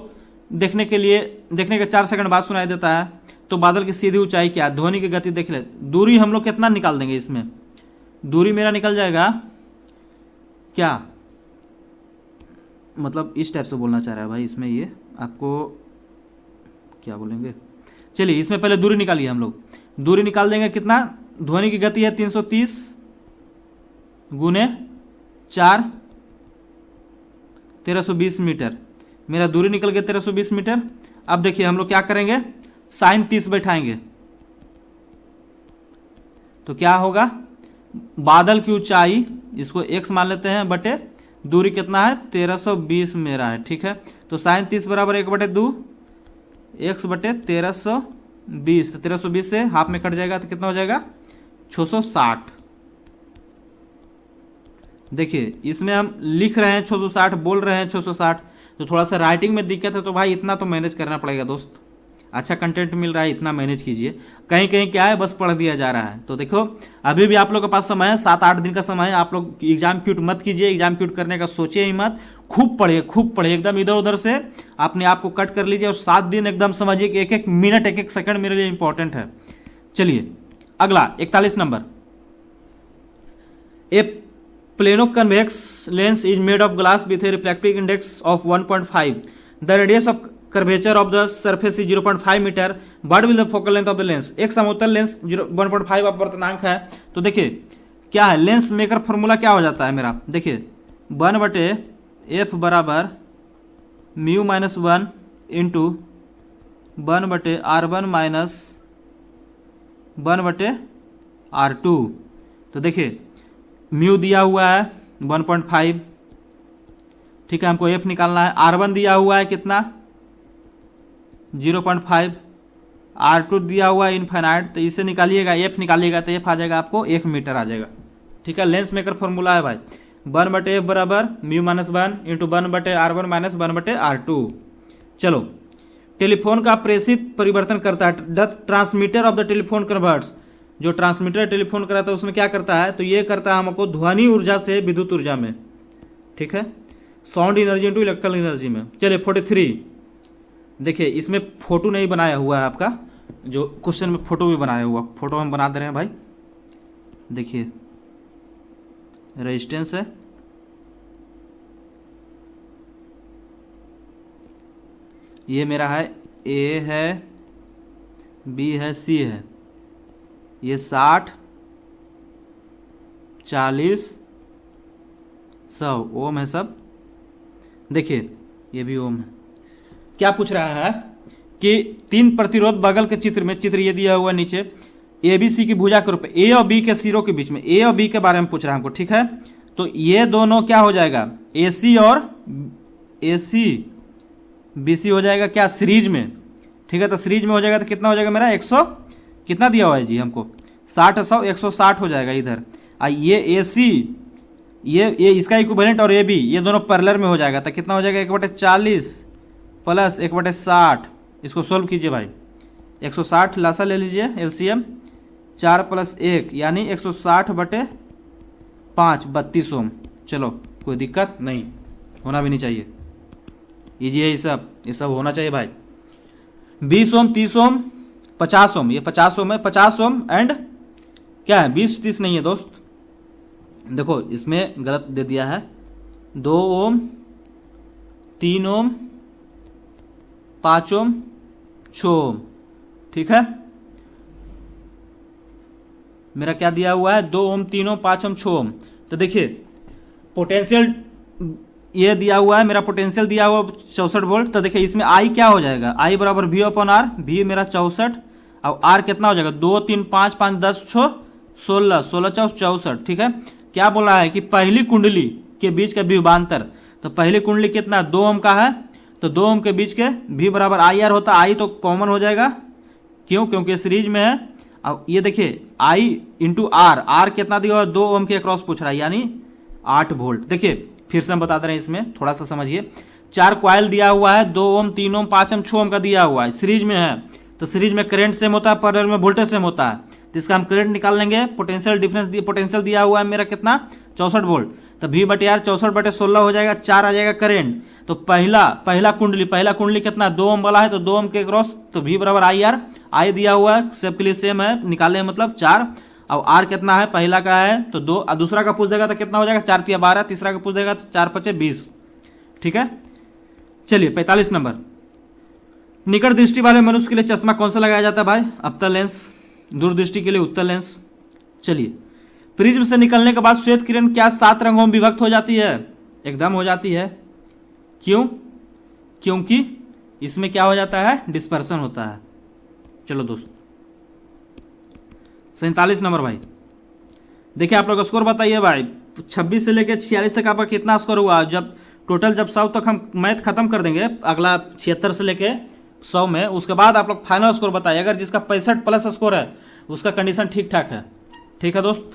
देखने के 4 सेकंड बाद सुनाई देता है। तो बादल की सीधी ऊंचाई क्या, ध्वनि की गति देख ले। दूरी हम लोग कितना निकाल देंगे, इसमें दूरी मेरा निकल जाएगा क्या, मतलब इस टाइप से बोलना चाह रहा है भाई, इसमें ये आपको क्या बोलेंगे। चलिए इसमें पहले दूरी निकालिए, हम लोग दूरी निकाल देंगे कितना, ध्वनि की गति है 330 गुने 4, 1320 मीटर। मेरा दूरी निकल गया 1320 मीटर। अब देखिए हम लोग क्या करेंगे, साइन 30 बैठाएंगे तो क्या होगा, बादल की ऊंचाई इसको x मान लेते हैं बटे दूरी कितना है 1320 मेरा है, ठीक है। तो साइन 30 बराबर 1/2 x बटे 1320, तो 1320 से हाफ में कट जाएगा तो कितना हो जाएगा 660, देखिए इसमें हम लिख रहे हैं 660, बोल रहे हैं 660, तो थोड़ा सा राइटिंग में दिक्कत है तो भाई इतना तो मैनेज करना पड़ेगा दोस्त। अच्छा कंटेंट मिल रहा है, इतना मैनेज कीजिए। कहीं कहीं क्या है, बस पढ़ दिया जा रहा है। तो देखो अभी भी आप लोग के पास समय है, 7-8 दिन का समय है। आप लोग एग्जाम क्यूट मत कीजिए, एग्जाम क्यूट करने का सोचिए ही मत। खूब पढ़िए एकदम, इधर उधर से अपने आप को कट कर लीजिए और 7 दिन एकदम समझिए कि एक एक मिनट, एक एक सेकंड मेरे लिए इंपॉर्टेंट है। चलिए अगला 41 number. A plano convex lens is made of glass with a reflective index of 1.5। The radius of curvature of the surface is 0.5 metre, but with the focal length of the lens. एक समतल lens 1.5 अपवर्तनांक है। तो देखिए क्या है, lens maker formula क्या हो जाता है मेरा, देखिए 1/f बराबर mu minus 1 into 1/r1 minus 1/r2। तो देखिए म्यू दिया हुआ है 1.5, ठीक है, हमको एफ निकालना है। R1 दिया हुआ है कितना, 0.5, R2 दिया हुआ है इनफाइनाइट, तो इसे निकालिएगा, एफ निकालिएगा तो एफ आ जाएगा आपको 1 मीटर आ जाएगा। ठीक है, लेंस मेकर फॉर्मूला है भाई 1/f बराबर mu minus 1 into 1/r1 minus 1/r2। चलो, टेलीफोन का प्रेषित परिवर्तन करता है, the transmitter of the telephone converts. जो ट्रांसमीटर टेलीफोन कराता है उसमें क्या करता है, तो ये करता है हमको ध्वनि ऊर्जा से विद्युत ऊर्जा में, ठीक है, sound energy into electrical energy में। चलिए 43, देखिए इसमें फोटो नहीं बनाया हुआ है आपका, जो क्वेश्चन में फोटो भी बनाया हुआ, फोटो हम बना दे रहे हैं भाई। देखिए रेजिस्टेंस है, ये मेरा है, ए है, बी है, सी है, ये 60, 40, 100 ओम है सब। देखिए ये भी ओम है। क्या पूछ रहा है कि 3 प्रतिरोध बगल के चित्र में, चित्र ये दिया हुआ नीचे, ए बी सी की भुजा के रूप में, ए और बी के सिरों के बीच में, ए और बी के बारे में पूछ रहा है हमको, ठीक है। तो ये दोनों क्या हो जाएगा, ए सी और ए सी बी सी हो जाएगा क्या, सीरीज में, ठीक है। तो सीरीज में हो जाएगा तो कितना हो जाएगा मेरा 100, कितना दिया हुआ है जी हमको 60, 100, 160 हो जाएगा इधर। ये ए सी, ये इसका इक्विवेलेंट और ए बी, ये दोनों पैरेलल में हो जाएगा तो कितना हो जाएगा 1/40 प्लस 1/60। इसको सोल्व कीजिए भाई, 160 लासा ले लीजिए एलसीएम, 4 + 1 यानी 160/5, 32 ओम। चलो कोई दिक्कत नहीं, होना भी नहीं चाहिए, इजी है ये सब होना चाहिए भाई। 20 ओम, 30 ओम, 50 ओम, ये 50 ओम है, 50 ओम एंड क्या है 20, 30 नहीं है दोस्त, देखो इसमें गलत दे दिया है, 2 ओम, 3 ओम, 5 ओम, 6 ओम, ठीक है। मेरा क्या दिया हुआ है, 2 ओम, 3 ओम, 5 ओम, 6 ओम। तो देखिए पोटेंशियल ये दिया हुआ है, मेरा पोटेंशियल दिया हुआ 64 वोल्ट। तो देखिए इसमें आई क्या हो जाएगा, आई बराबर V/R, V मेरा 64 और R कितना हो जाएगा, 2, 3, 5, 5, 10, 6, 16, 16, 64, ठीक है। क्या बोल रहा है कि पहली कुंडली के बीच का विभवांतर, तो पहली कुंडली कितना 2 ओम का है, तो 2 ओम के बीच के V बराबर IR होता है, आई तो कॉमन हो जाएगा, क्यों, क्योंकि सीरीज में है। अब ये देखिए I इंटू R कितना दिया हुआ, 2 ओम के अक्रॉस पूछ रहा है यानी 8 वोल्ट। देखिए फिर से हम बता दे रहे हैं, इसमें थोड़ा सा समझिए, 4 क्वाइल दिया हुआ है, 2 ओम, 3 ओम, 5 ओम, 6 ओम का दिया हुआ है, सीरीज में है। तो सीरीज में करंट सेम होता है, पैरेलल में वोल्टेज सेम होता है, तो इसका हम करंट निकाल लेंगे। पोटेंशियल डिफरेंस पोटेंशियल दिया हुआ है मेरा कितना 64 वोल्ट, तो V/R 64/16 हो जाएगा, 4 आ जाएगा करंट। तो पहला कुंडली कितना 2 ओम वाला है, तो 2 ओम के क्रॉस, तो V बराबर IR, आई दिया हुआ है सबके लिए सेम है, निकाले मतलब 4, और R कितना है, पहला का है तो 2, और दूसरा का पूछ देगा तो कितना हो जाएगा 4 × 12, तीसरा का पूछ देगा तो 4 × 5 = 20, ठीक है। चलिए 45 नंबर, निकट दृष्टि वाले मनुष्य के लिए चश्मा कौन सा लगाया जाता है भाई, अवतल लेंस, दूरदृष्टि के लिए उत्तल लेंस। चलिए प्रिज्म से निकलने के बाद श्वेत किरण क्या 7 रंगों में विभक्त हो जाती है, एकदम हो जाती है, क्यों, क्योंकि इसमें क्या हो जाता है, डिस्पर्सन होता है। चलो दोस्त 47 नंबर भाई, देखिए आप लोग स्कोर बताइए भाई, 26 से लेकर 46 तक आपका कितना स्कोर हुआ, जब टोटल जब 100 तक हम मैथ खत्म कर देंगे, अगला 76 से लेके 100 में, उसके बाद आप लोग फाइनल स्कोर बताइए। अगर जिसका 65+ स्कोर है उसका कंडीशन ठीक ठाक है, ठीक है दोस्त।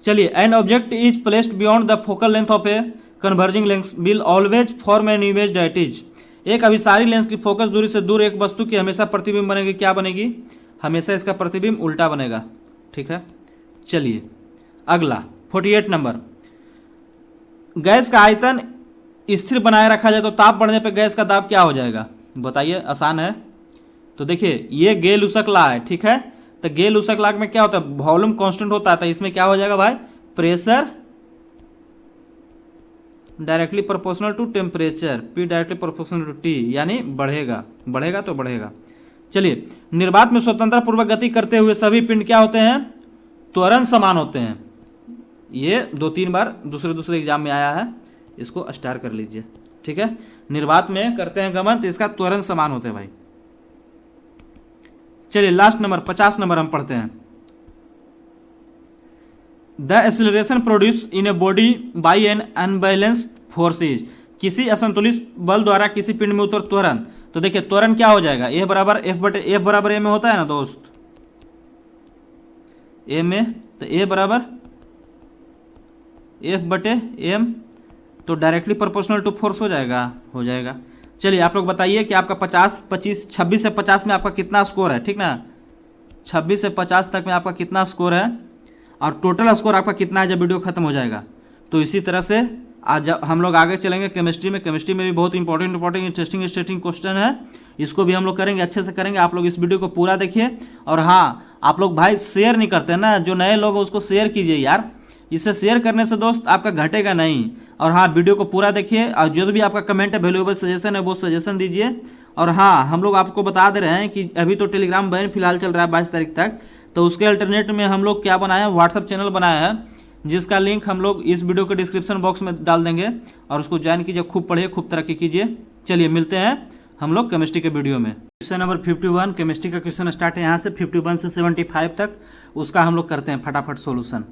चलिए, an object is placed beyond the focal length of a converging lens will always form an image that is. एक अभिसारी लेंस की फोकस दूरी से दूर एक वस्तु की हमेशा प्रतिबिंब बनेगी। क्या बनेगी? हमेशा इसका प्रतिबिंब उल्टा बनेगा। ठीक है, चलिए अगला 48 नंबर। गैस का आयतन स्थिर बनाए रखा जाए तो ताप बढ़ने पर गैस का दाब क्या हो जाएगा? बताइए, आसान है। तो देखिए, ये गेल-ऊसक लॉ है। ठीक है, तो गेल-ऊसक लॉ में क्या होता है? वॉल्यूम कांस्टेंट होता है, तो इसमें क्या हो जाएगा भाई? Pressure directly proportional to temperature, P directly proportional to T, यानी बढ़ेगा। बढ़ेगा तो बढ़ेगा। चलिए, निर्वात में स्वतंत्रता पूर्वक गति करते हुए सभी पिंड क्या होते हैं? त्वरण समान होते हैं। ये 2-3 बार दूसरे एग्जाम में आया है, इसको स्टार कर लीजिए। ठीक है, निर्वात में करते हैं गमन तो इसका त्वरण समान होते हैं भाई। चलिए लास्ट नंबर 50 नंबर हम पढ़ते हैं। The acceleration produce in a body by N unbalanced force is. किसी असंतुलित बल द्वारा किसी पिंड में उतर त्वरण। तो देखिए, त्वरण क्या हो जाएगा? ए बराबर एफ बटे एफ बराबर ए में होता है ना दोस्त, ए में, तो ए बराबर एफ बटे एम, तो डायरेक्टली प्रोपोर्शनल टू फोर्स हो जाएगा। हो जाएगा। चलिए आप लोग बताइए कि आपका 26 से 50 में आपका कितना स्कोर है? ठीक ना, 26 से 50 तक में आपका कितना स्कोर है और टोटल स्कोर आपका कितना है जब वीडियो खत्म हो जाएगा। तो इसी तरह से आज हम लोग आगे चलेंगे केमिस्ट्री में। केमिस्ट्री में भी बहुत इंपॉर्टेंट इंटरेस्टिंग क्वेश्चन है, इसको भी हम लोग करेंगे, अच्छे से करेंगे। आप लोग इस वीडियो को पूरा देखिए। और हाँ, आप लोग भाई शेयर नहीं करते ना, जो नए लोग हैं उसको शेयर कीजिए यार। इसे शेयर करने से दोस्त आपका घटेगा नहीं। और हाँ, वीडियो को पूरा देखिए और जो भी आपका कमेंट है, वैल्यूएबल सजेशन है, वो सजेशन दीजिए। और हाँ, हम लोग आपको बता दे रहे हैं कि अभी तो टेलीग्राम बैन फिलहाल चल रहा है 22 तारीख तक, तो उसके अल्टरनेट में हम लोग क्या बनाया है? व्हाट्सअप चैनल बनाया है, जिसका लिंक हम लोग इस वीडियो के डिस्क्रिप्शन बॉक्स में डाल देंगे और उसको ज्वाइन कीजिए। खूब पढ़िए, खूब तरक्की कीजिए। चलिए मिलते हैं हम लोग केमिस्ट्री के वीडियो में। क्वेश्चन नंबर 51, केमिस्ट्री का क्वेश्चन स्टार्ट है यहाँ से 51 से 75 तक, उसका हम लोग करते हैं फटाफट सोल्यूशन।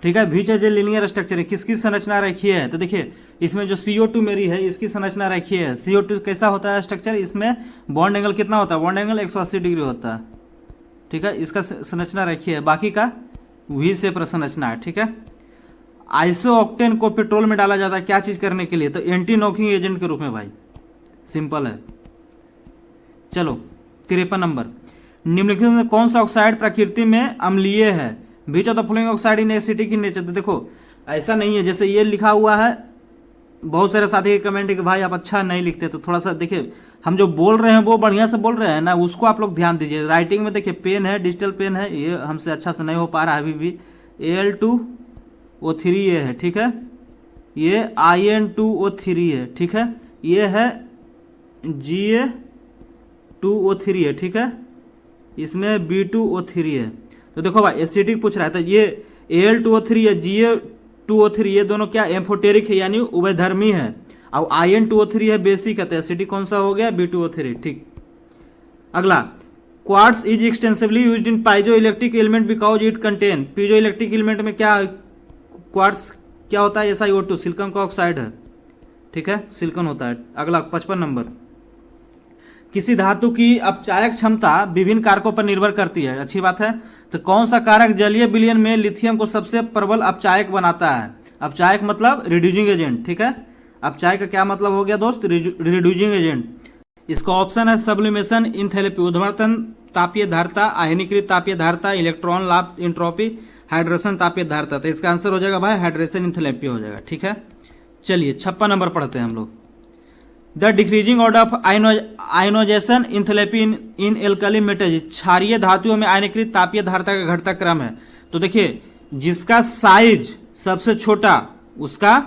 ठीक है, बीच जो लीनियर स्ट्रक्चर है, किसकी संरचना रखी है? तो देखिए, इसमें जो CO2 मेरी है, इसकी संरचना रखी है। CO2 कैसा होता है स्ट्रक्चर? इसमें बॉन्ड एंगल कितना होता है? बॉन्ड एंगल 180 डिग्री होता है। ठीक है, इसका संरचना रखी है। बाकी का V शेप संरचना है। ठीक है, आइसोऑक्टेन को पेट्रोल में डाला जाता है क्या चीज करने के लिए? तो एंटी नॉकिंग एजेंट के रूप में भाई, सिंपल है। चलो 53 नंबर, निम्नलिखित में कौन सा ऑक्साइड प्रकृति में अम्लीय है? Which of the following oxide in acidic in nature. तो देखो, ऐसा नहीं है जैसे ये लिखा हुआ है। बहुत सारे साथी के कमेंट है कि भाई आप अच्छा नहीं लिखते, तो थोड़ा सा देखिए, हम जो बोल रहे हैं वो बढ़िया से बोल रहे हैं ना, उसको आप लोग ध्यान दीजिए। राइटिंग में देखिए, पेन है, डिजिटल पेन है, ये हमसे अच्छा से नहीं हो पा रहा है अभी भी। Al2O3 ये है। ठीक है, ये In2O3 है। ठीक है, ये है Ga2O3 है। ठीक है, इसमें B2O3 है। तो देखो भाई, एसिडिक पूछ रहा है, तो ये Al2O3 है, Ga2O3, ये दोनों क्या एम्फोटेरिक है, यानी उभयधर्मी है। और In2O3 है बेसिक है, तो एसिडिक कौन सा हो गया? B2O3। ठीक, अगला, quartz is extensively used in piezo electric element because it contain. Piezo electric element में क्या क्वार्ट्ज क्या होता है? SiO2, सिलिकॉन का ऑक्साइड है। ठीक है, सिलिकॉन होता है। अगला 55 नंबर, किसी धातु की अपचायक क्षमता विभिन्न कारकों पर निर्भर करती है। अच्छी बात है। तो कौन सा कारक जलीय विलयन में लिथियम को सबसे प्रबल अपचायक बनाता है? अपचायक मतलब रिड्यूसिंग एजेंट। ठीक है, अपचायक का क्या मतलब हो गया दोस्त? Reducing agent. इसका ऑप्शन है सब्लिमेशन, इंथैल्पी उद्वर्तन, तापीय धारिता, आयनीकृत तापीय धारिता, इलेक्ट्रॉन लाभ इंट्रोपी, हाइड्रेशन तापीय धारिता। तो इसका आंसर हो जाएगा भाई हाइड्रेशन इंथैल्पी हो जाएगा। ठीक है, चलिए 56 नंबर पढ़ते हैं हम लोग। The decreasing order of ionisation enthalpy in alkali metals. क्षारीय धातुओं में आयनीकृत तापीय धारिता का घटता क्रम है। तो देखिए, जिसका साइज सबसे छोटा उसका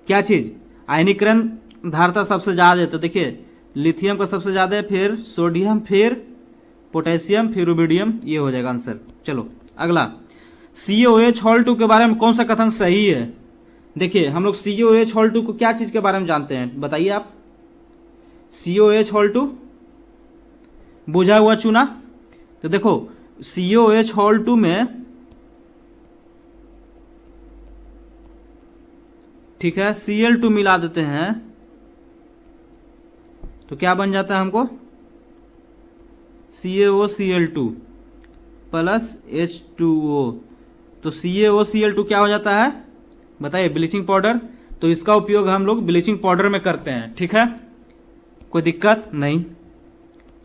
क्या चीज? आयनीकरण धारिता सबसे ज्यादा है। तो देखिए, लिथियम का सबसे ज्यादा है, फिर सोडियम, फिर पोटेशियम, फिर रुबिडियम, ये हो जाएगा आंसर। चलो अगला, COH हॉल 2 के बारे में कौन सा कथन सही है? देखिए, हम लोग COH हॉल 2 को क्या चीज के बारे में जानते हैं? बताइए आप। COH हॉल 2 बुझा हुआ चूना। तो देखो, COH हॉल 2 में, ठीक है, Cl2 मिला देते हैं तो क्या बन जाता है हमको? CaOCl2 plus H2O। तो CaOCl2 क्या हो जाता है बताइए, ब्लीचिंग पाउडर। तो इसका उपयोग हम लोग ब्लीचिंग पाउडर में करते हैं, ठीक है, कोई दिक्कत नहीं।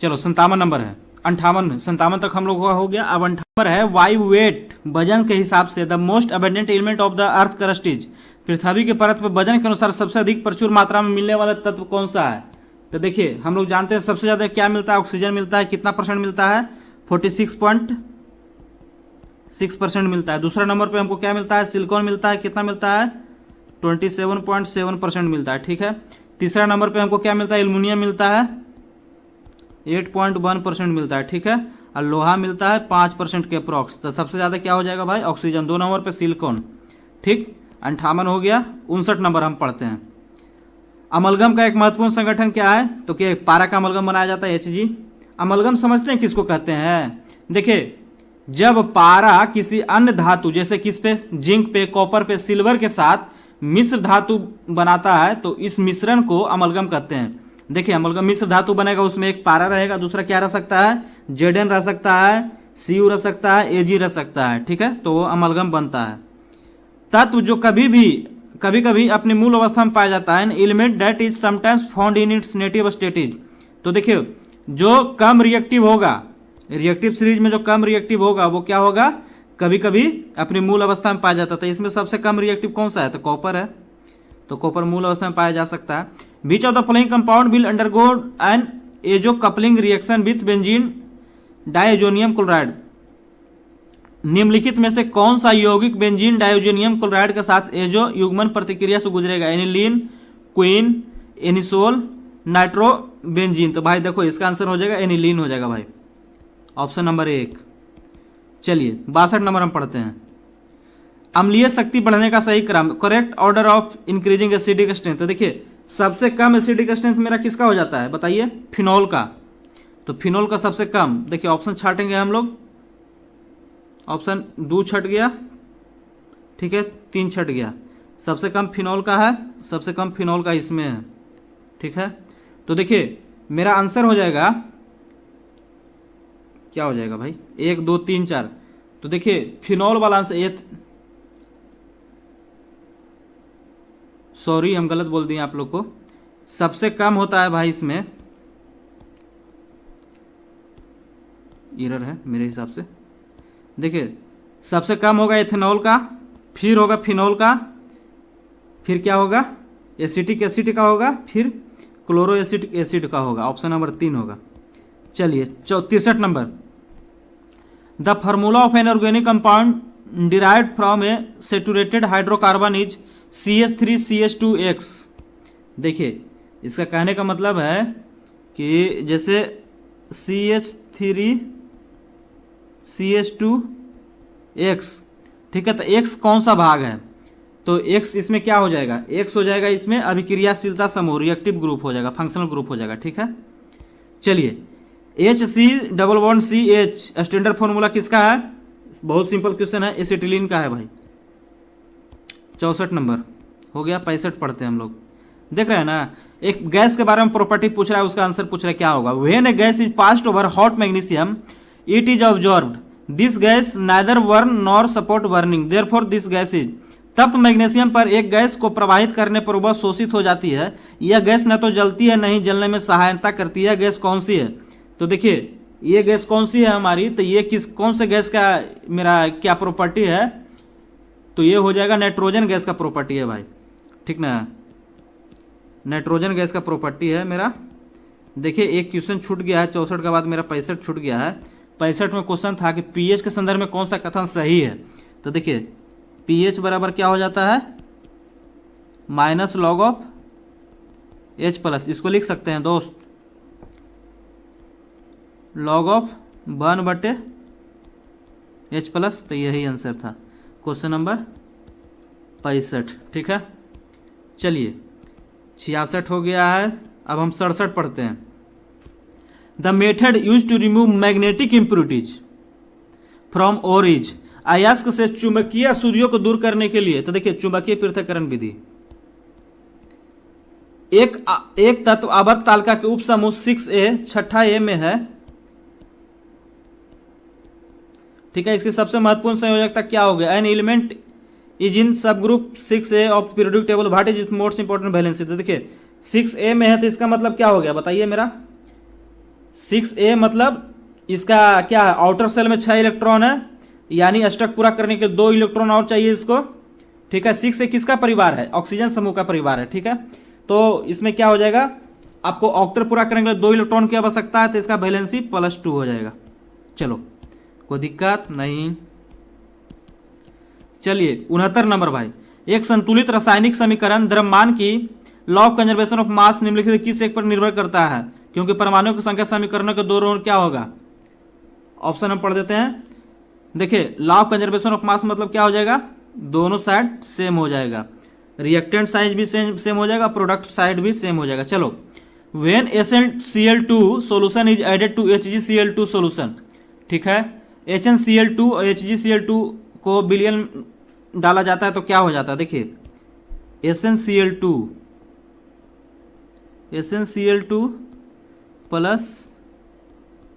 चलो 57 नंबर है, 57 तक हम लोग का हो गया। अब 58 नंबर है, वायु वेट, वजन के हिसाब से the most abundant element of the earth crust is, पृथ्वी के परत पर वजन के अनुसार सबसे अधिक प्रचुर मात्रा में मिलने वाला तत्व कौन सा है। तो देखिए हम लोग जानते हैं सबसे ज्यादा क्या मिलता है, ऑक्सीजन मिलता है, कितना परसेंट मिलता है, 46.6% मिलता है। दूसरा नंबर पे हमको क्या मिलता है, सिलिकॉन मिलता है, कितना मिलता है, 27.7% मिलता है, ठीक है। तीसरा नंबर पे हमको क्या मिलता है, एल्युमिनियम मिलता है, 8.1% मिलता है, ठीक है। और लोहा मिलता है 5% के अप्रॉक्स। तो सबसे ज़्यादा क्या हो जाएगा भाई, ऑक्सीजन। 2 नंबर पे सिलिकॉन, ठीक। 58 हो गया। 59 नंबर हम पढ़ते हैं, अमलगम का एक महत्वपूर्ण संगठन क्या है, तो क्या पारा का अमलगम बनाया जाता है, Hg। अमलगम समझते हैं किसको कहते हैं, देखिए जब पारा किसी अन्य धातु जैसे किस पे, जिंक पे, कॉपर पे, सिल्वर के साथ मिश्र धातु बनाता है तो इस मिश्रण को अमलगम कहते हैं। देखिए अमलगम मिश्र धातु बनेगा, उसमें एक पारा रहेगा, दूसरा क्या रह सकता है, Zn रह सकता है, Cu रह सकता है, Ag रह सकता है, ठीक है। तो वो अमलगम बनता है। तत्व जो कभी कभी अपनी मूल अवस्था में पाया जाता है, element that is sometimes found in its native state is. तो देखिए जो कम रिएक्टिव होगा, रिएक्टिव सीरीज में जो कम रिएक्टिव होगा वो क्या होगा, कभी कभी अपनी मूल अवस्था में पाया जाता था। इसमें सबसे कम रिएक्टिव कौन सा है, तो कॉपर है। तो कॉपर मूल अवस्था में पाया जा सकता है। Which of the following compound will undergo an azo coupling reaction with benzene diazonium chloride. निम्नलिखित में से कौन सा यौगिक बेंजीन डाइजोनियम क्लोराइड के साथ एजो युग्मन प्रतिक्रिया से गुजरेगा, एनिलीन, क्वीन, एनिसोल, नाइट्रोबेंजीन। तो भाई देखो इसका आंसर हो जाएगा एनिलीन हो जाएगा भाई, ऑप्शन नंबर 1। चलिए 62 नंबर हम पढ़ते हैं, अम्लीय शक्ति बढ़ने का सही क्रम, correct order of increasing acidic strength. तो देखिए सबसे कम एसिडिक स्ट्रेंथ मेरा किसका हो जाता है बताइए, फिनॉल का। तो फिनॉल का सबसे कम, देखिए ऑप्शन छाटेंगे हम लोग, ऑप्शन 2 छट गया, ठीक है, 3 छट गया। सबसे कम फिनॉल का है, सबसे कम फिनॉल का इसमें है, ठीक है। तो देखिए मेरा आंसर हो जाएगा, क्या हो जाएगा भाई, 1 2 3 4। तो देखिए फिनॉल वाला आंसर, ये सॉरी हम गलत बोल दिए आप लोग को, सबसे कम होता है भाई इसमें, एरर है मेरे हिसाब से। देखिए सबसे कम होगा एथेनॉल का, फिर होगा फिनॉल का, फिर क्या होगा, एसिटिक एसिड का होगा, फिर क्लोरो एसिटिक एसिड का होगा, ऑप्शन नंबर 3 होगा। चलिए 63 number, the formula of an organic compound derived from A saturated hydrocarbon is CH3CH2X। देखिए इसका कहने का मतलब है कि जैसे CH3CH2X, ठीक है। तो X कौन सा भाग है, तो X इसमें क्या हो जाएगा, X हो जाएगा इसमें अभिक्रियाशीलता समूह, रिएक्टिव ग्रुप हो जाएगा, फंक्शनल ग्रुप हो जाएगा, ठीक है। चलिए HC++CH स्टैंडर्ड फॉर्मूला किसका है, बहुत सिंपल क्वेश्चन है, एसिटिलीन का है भाई। 64 नंबर हो गया। 65 पढ़ते हैं हम लोग, देख रहे हैं ना, एक गैस के बारे में प्रॉपर्टी पूछ रहा है, उसका आंसर पूछ रहा है क्या होगा, when a gas is passed over hot magnesium it is absorbed, this gas neither burn nor support burning, therefore this gas is. तप्त मैग्नीशियम पर एक गैस को प्रवाहित करने पर वह शोषित हो जाती है, यह गैस न तो जलती है नहीं जलने में सहायता करती है, गैस कौन सी है। तो देखिए ये गैस कौन सी है हमारी, तो ये कौन से गैस का मेरा क्या प्रॉपर्टी है, तो ये हो जाएगा नाइट्रोजन गैस का प्रॉपर्टी है भाई, ठीक ना, नाइट्रोजन गैस का प्रॉपर्टी है मेरा। देखिए एक क्वेश्चन छूट गया है, 64 के बाद मेरा 65 छूट गया है। 65 में क्वेश्चन था कि पीएच के संदर्भ में कौन सा कथन सही है। तो देखिए पीएच बराबर क्या हो जाता है, -log ऑफ H+, इसको लिख सकते हैं दोस्त, log ऑफ 1/H+। तो यही आंसर था क्वेश्चन नंबर 65, ठीक है। चलिए 66 हो गया है। अब हम 67 पढ़ते हैं, the method use to remove magnetic impurities from ore is, अयस्क से चुंबकीय सूर्यों को दूर करने के लिए। तो देखिए चुंबकीय पृथक्करण विधि, एक तत्व आवर्त तालिका के उप समूह 6A 6A में है, ठीक है। इसकी सबसे महत्वपूर्ण संयोजकता क्या हो गया, एन एलिमेंट इज इन सब group 6A of periodic table, what is it most important valency. तो देखिए 6A में है तो इसका मतलब क्या हो गया बताइए मेरा, 6A मतलब इसका क्या है, आउटर सेल में 6 इलेक्ट्रॉन है, यानी अष्टक पूरा करने के 2 इलेक्ट्रॉन और चाहिए इसको, ठीक है। 6A किसका परिवार है, ऑक्सीजन समूह का परिवार है, ठीक है। तो इसमें क्या हो जाएगा, आपको ऑक्टेट पूरा करने के लिए 2 इलेक्ट्रॉन की आवश्यकता है, तो इसका वैलेंसी +2 हो जाएगा। चलो कोई दिक्कत नहीं। चलिए 69 नंबर भाई, एक संतुलित रासायनिक समीकरण द्रव्यमान की law of conservation of mass निम्नलिखित किस एक पर निर्भर करता है, क्योंकि परमाणुओं की संख्या समीकरणों के 2 रो क्या होगा, ऑप्शन हम पढ़ देते हैं। देखिए law of conservation of mass मतलब क्या हो जाएगा, दोनों साइड सेम हो जाएगा, रिएक्टेंट साइड भी सेम हो जाएगा, प्रोडक्ट साइड भी सेम हो जाएगा। चलो when HnCl2 solution is added to HgCl2 solution, ठीक है, HnCl2 और HgCl2 को विलयन डाला जाता है तो क्या हो जाता है, देखिए SnCl2 प्लस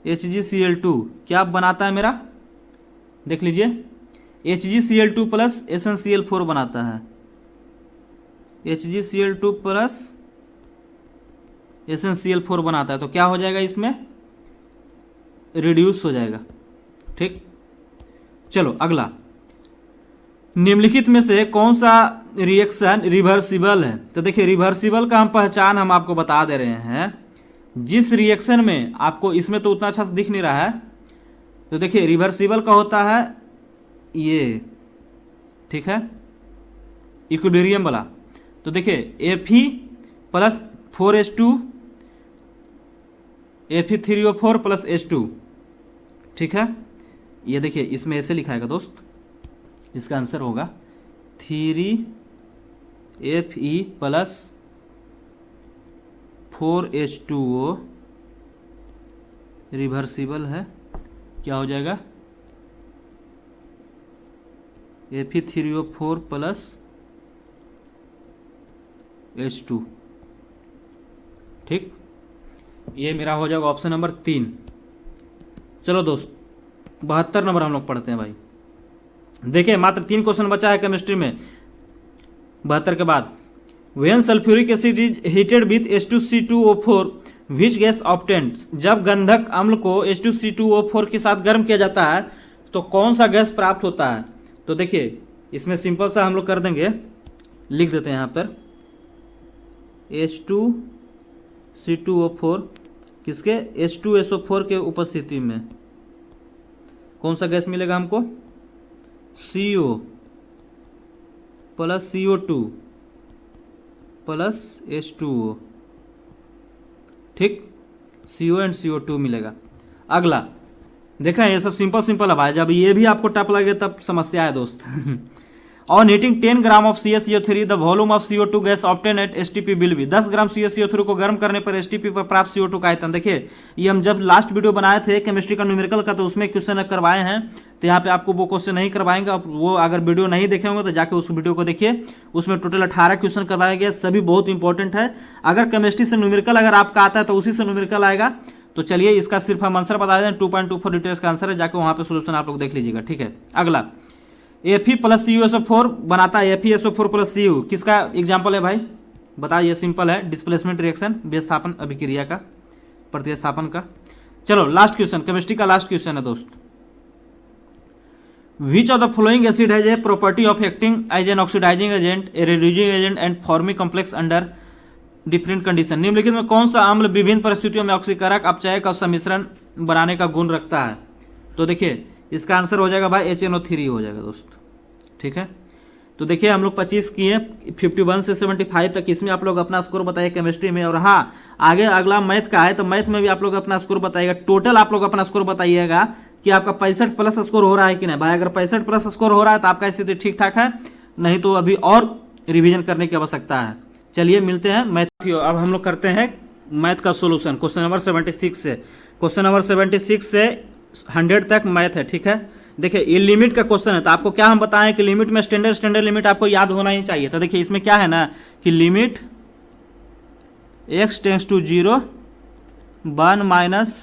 HgCl2 क्या बनाता है मेरा, देख लीजिए HgCl2 प्लस SnCl4 बनाता है, HgCl2 प्लस SnCl4 बनाता है, तो क्या हो जाएगा, इसमें रिड्यूस हो जाएगा, ठीक। चलो अगला, निम्नलिखित में से कौन सा रिएक्शन रिवर्सिबल है। तो देखिए रिवर्सिबल का पहचान हम आपको बता दे रहे हैं, जिस रिएक्शन में आपको, इसमें तो उतना अच्छा दिख नहीं रहा है, तो देखिए रिवर्सिबल का होता है ये, ठीक है, इक्विलिब्रियम वाला। तो देखिए Fe plus 4H2 Fe3O4 plus H2, ठीक है। ये देखिए इसमें ऐसे लिखाएगा दोस्त, इसका आंसर होगा 3Fe प्लस 4H2O रिवर्सिबल है, क्या हो जाएगा Fe3O4 प्लस H2, ठीक। ये मेरा हो जाएगा ऑप्शन नंबर 3। चलो दोस्त 72 नंबर हम लोग पढ़ते हैं भाई। देखिए मात्र 3 क्वेश्चन बचा है केमिस्ट्री में 72 के बाद। When sulphuric acid is heated with H2C2O4 which gas obtained, जब गंधक अम्ल को H2C2O4 के साथ गर्म किया जाता है तो कौन सा गैस प्राप्त होता है। तो देखिए इसमें सिंपल सा हम लोग कर देंगे, लिख देते हैं यहाँ पर H2C2O4 किसके, H2SO4 के उपस्थिति में कौन सा गैस मिलेगा हमको, CO plus CO2 plus H2O, ठीक, CO एंड CO2 मिलेगा। अगला देख रहे हैं ये सब सिंपल है भाई, जब ये भी आपको टफ लगे तब समस्या है दोस्त। On heating 10 gram of CaCO3 the volume of CO2 gas obtain at STP will be, 10 gram CaCO3 को गर्म करने पर STP पर प्राप्त CO2 का आयतन। देखिए ये हम जब लास्ट वीडियो बनाए थे केमिस्ट्री का न्यूमेरिकल का, तो उसमें क्वेश्चन करवाए हैं, तो यहाँ पे आपको वो क्वेश्चन नहीं करवाएंगे, वो अगर वीडियो नहीं देखे होंगे तो जाके उस वीडियो को देखिए, उसमें टोटल 18 क्वेश्चन करवाए गए, सभी बहुत इंपॉर्टेंट है। अगर केमिस्ट्री से न्यूमेरिकल अगर आपका आता है तो उसी से न्यूमेरिकल आएगा। तो चलिए इसका सिर्फ हम आंसर बता दें, 2.24 डिटेल्स का आंसर है, जाके वहाँ पे सोल्यूशन आप लोग देख लीजिएगा, ठीक है। अगला Fe प्लस CuSO4 बनाता है, FeSO4 प्लस Cu किसका एग्जाम्पल है भाई, बताइए, सिंपल है, डिस्प्लेसमेंट रिएक्शन, विस्थापन अभिक्रिया का, प्रतिस्थापन का। चलो लास्ट क्वेश्चन, केमिस्ट्री का लास्ट क्वेश्चन है दोस्त। Which of the following acid has a property of acting as an oxidizing agent, a reducing agent and forming complex under different condition. निम्नलिखित में कौन सा अम्ल विभिन्न परिस्थितियों में ऑक्सीकारक अपचयक और सम्मिश्रण बनाने का गुण रखता है। तो देखिए इसका आंसर हो जाएगा भाई HNO3 हो जाएगा दोस्त, ठीक है। तो देखिए हम लोग 25 किए, 51 से 75 तक, इसमें आप लोग अपना स्कोर बताइए केमिस्ट्री में। और हाँ आगे अगला मैथ का है, तो मैथ में भी आप लोग अपना स्कोर बताइएगा। टोटल आप लोग अपना स्कोर बताइएगा कि आपका 65 प्लस स्कोर हो रहा है कि नहीं भाई। अगर 65 प्लस स्कोर हो रहा है तो आपका स्थिति ठीक ठाक है, नहीं तो अभी और रिविजन करने की आवश्यकता है। चलिए मिलते हैं मैथ। अब हम लोग करते हैं मैथ का सोल्यूशन क्वेश्चन नंबर 76 से। क्वेश्चन नंबर 76 से 100 तक मैथ है, ठीक है। देखिए ये लिमिट का क्वेश्चन है, तो आपको क्या हम बताएं कि लिमिट में स्टैंडर्ड लिमिट आपको याद होना ही चाहिए। तो देखिए इसमें क्या है ना कि limit x tends to 0 1 minus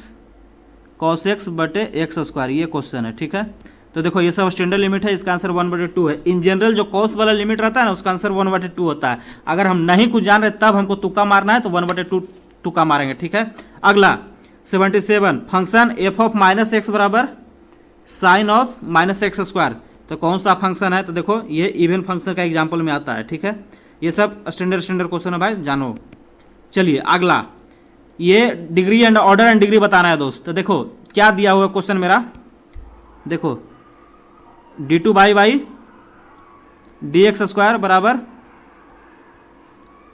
cos x बटे x स्क्वायर, ये क्वेश्चन है, ठीक है। तो देखो ये सब स्टैंडर्ड लिमिट है, इसका आंसर 1/2 है। इन जनरल जो कॉस वाला लिमिट रहता है ना, उसका आंसर 1/2 होता है। अगर हम नहीं कुछ जान रहे तब हमको तुक्का मारना है तो 1/2 तुक्का मारेंगे, ठीक है। अगला 77, function f of minus x बराबर sine of minus x square. तो कौन सा फंक्शन है? तो देखो ये इवन फंक्शन का एग्जाम्पल में आता है, ठीक है। ये सब स्टैंडर्ड क्वेश्चन है भाई, जानो। चलिए अगला, ये degree and order and degree बताना है दोस्त। तो देखो क्या दिया हुआ क्वेश्चन मेरा, देखो d2 बाई dx स्क्वायर बराबर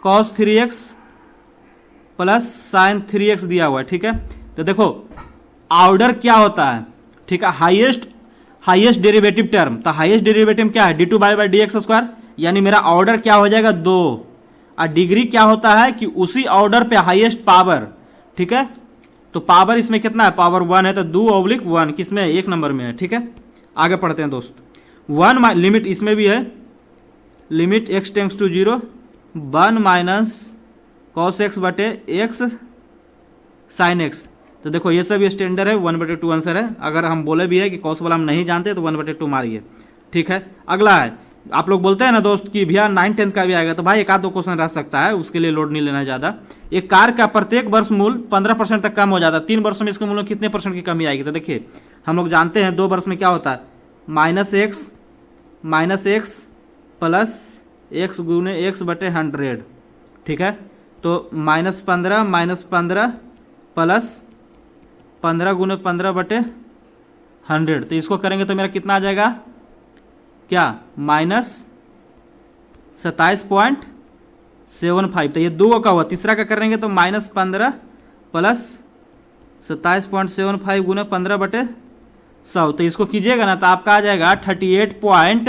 cos 3x plus sign 3x दिया हुआ है, ठीक है। तो देखो ऑर्डर क्या होता है, ठीक है, हाईएस्ट डेरिवेटिव टर्म। तो हाईएस्ट डेरिवेटिव क्या है? d2 बाई dx स्क्वायर, यानी मेरा ऑर्डर क्या हो जाएगा 2। और डिग्री क्या होता है कि उसी ऑर्डर पे हाईएस्ट पावर, ठीक है। तो पावर इसमें कितना है? पावर 1 है, तो 2/1 किसमें है? 1 नंबर में है, ठीक है। आगे पढ़ते हैं दोस्त। 1 लिमिट इसमें भी है, limit x tends to 0 1 minus cos x बटे एक्स साइन एक्स। तो देखो ये सब स्टैंडर्ड है, 1/2 आंसर है। अगर हम बोले भी है कि कॉस वाला हम नहीं जानते तो 1/2 मारिए, ठीक है। अगला है, आप लोग बोलते हैं ना दोस्त कि भैया 9th 10th का भी आएगा, तो भाई एक आध दो क्वेश्चन रह सकता है, उसके लिए लोड नहीं लेना ज़्यादा। एक कार का प्रत्येक वर्ष मूल्य 15% तक कम हो जाता है, 3 वर्षों में इसके मूल्य में कितने % की कमी आएगी? तो देखिए हम लोग जानते हैं 2 वर्ष में क्या होता है, माइनस एक्स प्लस एक्स गुने एक्स बटे 100, ठीक है। तो -15 प्लस 15 गुने 15 बटे 100, तो इसको करेंगे तो मेरा कितना आ जाएगा? क्या? -27.75। तो ये 2 का हुआ, तीसरा का करेंगे तो -15 प्लस 27.75 गुने 15 बटे 100। तो इसको कीजिएगा ना तो आपका आ जाएगा 38 पॉइंट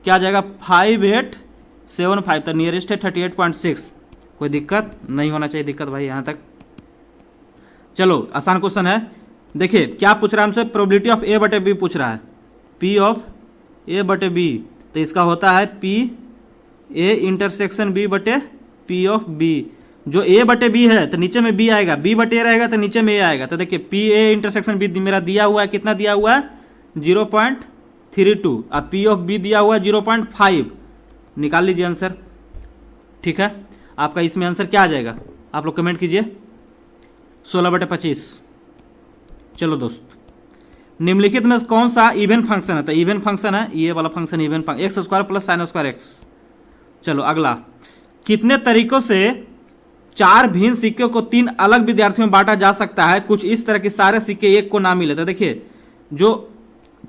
क्या आ जाएगा 5875। तो नियरेस्ट है 38.6। कोई दिक्कत नहीं होना चाहिए, दिक्कत भाई यहाँ तक। चलो आसान क्वेश्चन है, देखिए क्या पूछ रहा है हमसे, प्रोबेबिलिटी ऑफ ए बटे बी पूछ रहा है, पी ऑफ ए बटे बी। तो इसका होता है पी ए इंटरसेक्शन बी बटे पी ऑफ बी। जो ए बटे बी है तो नीचे में बी आएगा, बी बटे ए रहेगा तो नीचे में ए आएगा। तो देखिए पी ए इंटरसेक्शन बी मेरा दिया हुआ है, कितना दिया हुआ है? 0.32। अब पी ऑफ बी दिया हुआ है 0.5। निकाल लीजिए आंसर, ठीक है। आपका इसमें आंसर क्या आ जाएगा? आप लोग कमेंट कीजिए। 16/25। चलो दोस्त, निम्नलिखित में कौन सा इवन फंक्शन है? तो इवन फंक्शन है ये वाला function, even function x square plus sine square x. चलो अगला, कितने तरीकों से 4 भिन्न सिक्के को 3 अलग विद्यार्थियों में बांटा जा सकता है? कुछ इस तरह के सारे सिक्के एक को ना मिले। तो देखिए जो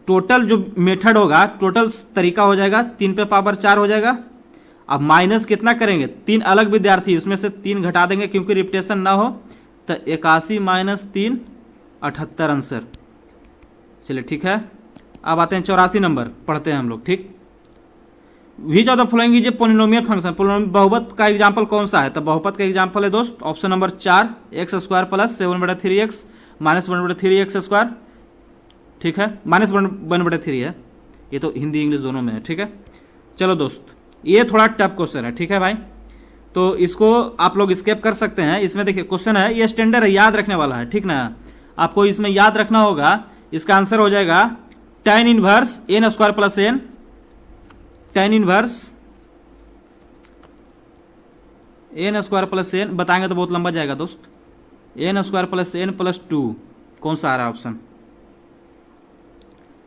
टोटल जो मेथड होगा, टोटल तरीका हो जाएगा 3 पे पावर 4 हो जाएगा। अब माइनस कितना करेंगे? 3 अलग विद्यार्थी, इसमें से 3 घटा देंगे क्योंकि रिपीटेशन ना हो। तो 81 - 3 78 आंसर। चलिए ठीक है, अब आते हैं 84 नंबर, पढ़ते हैं हम लोग, ठीक। विच of the following is a polynomial function. बहुपद का एग्जाम्पल कौन सा है? तो बहुपद का एग्जाम्पल है दोस्त option number 4, x square plus 7/3x minus 1/3x square, ठीक है। -1/3 है, ये तो हिंदी इंग्लिश दोनों में है, ठीक है। चलो दोस्त, ये थोड़ा टफ क्वेश्चन है, ठीक है भाई, तो इसको आप लोग स्किप कर सकते हैं। इसमें देखिए क्वेश्चन है, ये स्टैंडर्ड है, याद रखने वाला है, ठीक ना। आपको इसमें याद रखना होगा, इसका आंसर हो जाएगा tan inverse n square plus n, tan inverse n square plus n। बताएंगे तो बहुत लंबा जाएगा दोस्त। n square plus n plus 2, कौन सा आ रहा है ऑप्शन?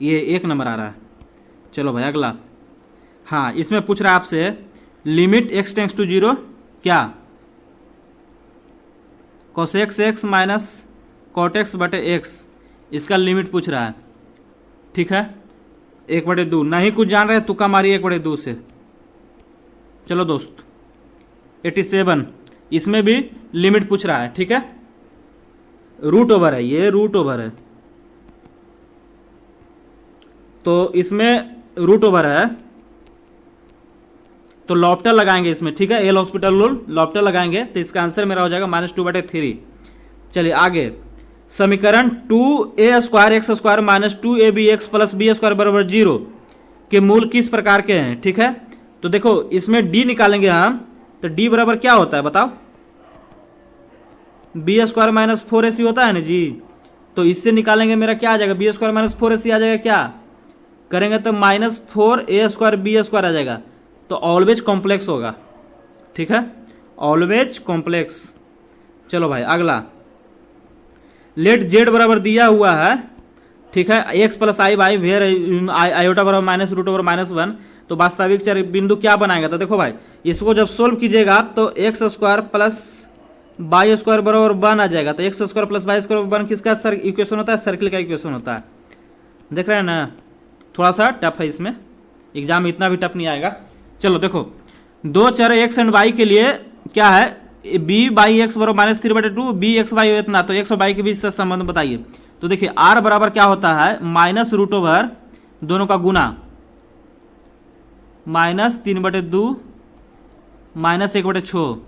ये 1 नंबर आ रहा है। चलो भाई अगला, हाँ इसमें पूछ रहा है आपसे लिमिट x टेंड्स टू 0 क्या? cos x minus cot x बटे x, इसका लिमिट पूछ रहा है, ठीक है। 1/2, नहीं कुछ जान रहे तुक्का मारिए 1/2 से। चलो दोस्त 87, इसमें भी लिमिट पूछ रहा है, ठीक है। रूट ओवर है, ये रूट ओवर है, तो इसमें रूट ओवर है तो लॉफ्टर लगाएंगे इसमें, ठीक है। एल हॉस्पिटल रूल लॉफ्टर लगाएंगे तो इसका आंसर मेरा हो जाएगा -2/3। चलिए आगे, समीकरण 2a square x square minus 2abx plus b square बराबर 0 के मूल किस प्रकार के हैं, ठीक है। तो देखो इसमें d निकालेंगे हम, तो d बराबर क्या होता है बताओ? बी स्क्वायर माइनस 4ac होता है ना जी। तो इससे निकालेंगे मेरा क्या आ जाएगा? बी स्क्वायर माइनस 4ac आ जाएगा क्या? करेंगे तो -4a² b² आ जाएगा, तो ऑलवेज कॉम्प्लेक्स होगा, ठीक है, ऑलवेज कॉम्प्लेक्स। चलो भाई अगला, लेट जेड बराबर दिया हुआ है, ठीक है, x + i वेयर आयोटा बराबर -√/-1, तो वास्तविक चर बिंदु क्या बनाएगा? तो देखो भाई इसको जब सोल्व कीजिएगा तो x² + y² बराबर 1 आ जाएगा। तो x² + y² बराबर 1 किसका इक्वेशन होता है? सर्किल का इक्वेशन होता है। देख रहे हैं ना, थोड़ा सा टफ है, इसमें एग्जाम में इतना भी टफ नहीं आएगा। चलो देखो, दो चर x एंड y के लिए क्या है, b/x बराबर -3/2, bx/y इतना, तो x और y के बीच से संबंध बताइए। तो देखिए r बराबर क्या होता है, -√, दोनों का गुना, -3/2 -1/6,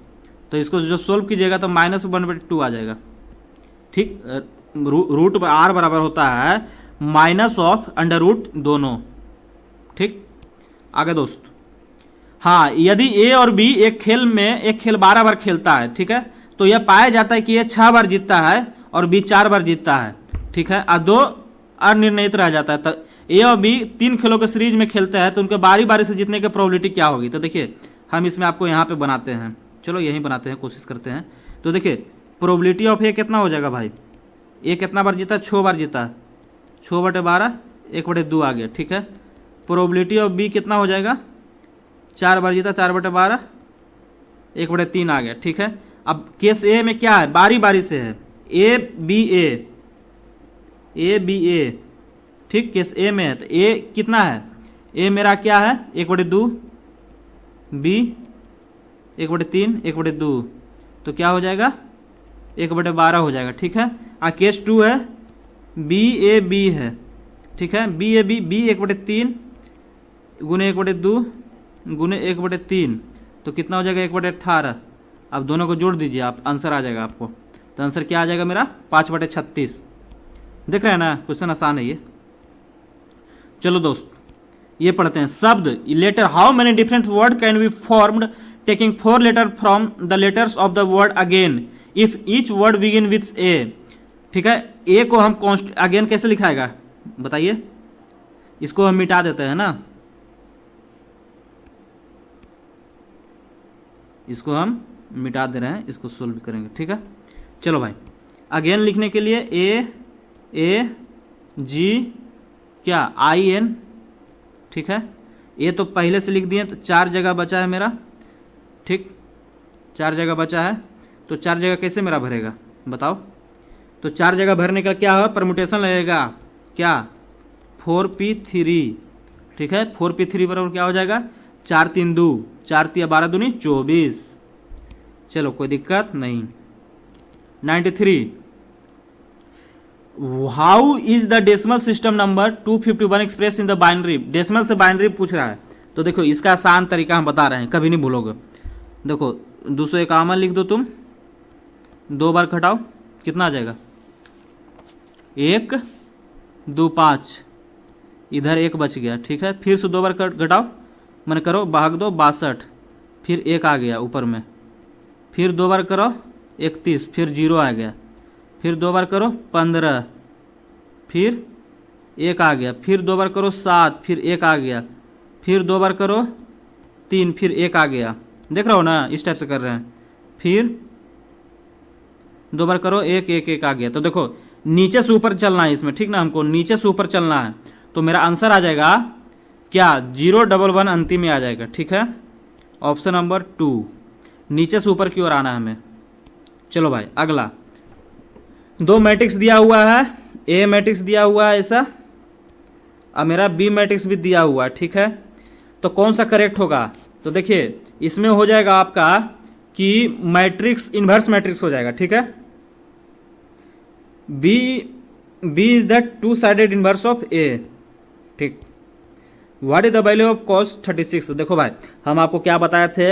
तो इसको जब सोल्व कीजिएगा तो -1/2 आ जाएगा, ठीक। रूट r बराबर होता है -√, दोनों, ठीक। आगे दोस्त, हाँ, यदि a और b एक खेल 12 बार खेलता है, ठीक है, तो यह पाया जाता है कि ये 6 बार जीतता है और b 4 बार जीतता है, ठीक है, और 2 अनिर्णित रह जाता है। तो a और b 3 खेलों के सीरीज में खेलते हैं, तो उनके बारी बारी से जीतने की प्रोबेबिलिटी क्या होगी? तो देखिए हम इसमें आपको यहाँ पे बनाते हैं, चलो यहीं बनाते हैं, कोशिश करते हैं। तो देखिए प्रोबेबिलिटी ऑफ a कितना हो जाएगा भाई, a कितना बार जीता? 6 बार जीता, 6/12, 1/2 आ गया, ठीक है। प्रोबेबिलिटी ऑफ b कितना हो जाएगा? 4 बार जीता, 4/12, 1/3 आ गया, ठीक है। अब केस ए में क्या है, बारी बारी से है, a b a, ठीक। केस ए में है तो a कितना है, a मेरा क्या है, 1/2, b 1/3, 1/2, तो क्या हो जाएगा, 1/12 हो जाएगा, ठीक है। केस 2 है, b a b है, ठीक है, b a b, b 1/3 गुने 1/2 गुने 1/3, तो कितना हो जाएगा, 1/18। अब दोनों को जोड़ दीजिए आप, आंसर आ जाएगा आपको। तो आंसर क्या आ जाएगा मेरा, 5/36। देख रहे हैं ना, क्वेश्चन आसान है ये। चलो दोस्त ये पढ़ते हैं, शब्द letter, how many different word can be formed taking 4 letter from the letters of the word again if each word begin with A, ठीक है। ए को हम अगेन कैसे लिखाएगा बताइए, इसको हम मिटा देते हैं ना, इसको हम मिटा दे रहे हैं, इसको सोल्व करेंगे, ठीक है। चलो भाई अगेन लिखने के लिए ए जी क्या IN, ठीक है। ए तो पहले से लिख दिए, तो 4 जगह बचा है मेरा, ठीक, 4 जगह बचा है, तो 4 जगह कैसे मेरा भरेगा बताओ? तो 4 जगह भरने का क्या होगा, परमुटेशन लगेगा, क्या 4p3, ठीक है। 4p3 बराबर क्या हो जाएगा, 4 3 2, 4 3 12 दूनी 24। चलो कोई दिक्कत नहीं। 93, how is the decimal system number 251 express in the binary? Decimal से बाइनरी पूछ रहा है, तो देखो इसका आसान तरीका हम बता रहे हैं, कभी नहीं भूलोगे। देखो 251 लिख दो तुम, 2 बार घटाओ, कितना आ जाएगा, 1 2 5, इधर 1 बच गया, ठीक है। फिर से 2 बार घटाओ, मन करो भाग दो 62, फिर 1 आ गया ऊपर में, फिर 2 बार करो 31, फिर 0 आ गया, फिर 2 बार करो 15, फिर 1 आ गया, फिर 2 बार करो 7, फिर 1 आ गया, फिर 2 बार करो 3, फिर 1 आ गया। देख रहे हो ना, इस टाइप से कर रहे हैं। फिर 2 बार करो 1 1 1 आ गया। तो देखो नीचे से ऊपर चलना है इसमें, ठीक ना, हमको नीचे से ऊपर चलना है, तो मेरा आंसर आ जाएगा क्या, 011 अंतिम में आ जाएगा, ठीक है। ऑप्शन नंबर 2, नीचे से ऊपर की ओर आना है हमें। चलो भाई अगला, 2 मैट्रिक्स दिया हुआ है, ए मैट्रिक्स दिया हुआ है ऐसा, और मेरा बी मैट्रिक्स भी दिया हुआ है, ठीक है। तो कौन सा करेक्ट होगा? तो देखिए इसमें हो जाएगा आपका कि मैट्रिक्स इन्वर्स मैट्रिक्स हो जाएगा, ठीक है। B is the 2 sided inverse of A, ठीक। What is the value of cos 36? तो देखो भाई हम आपको क्या बताए थे,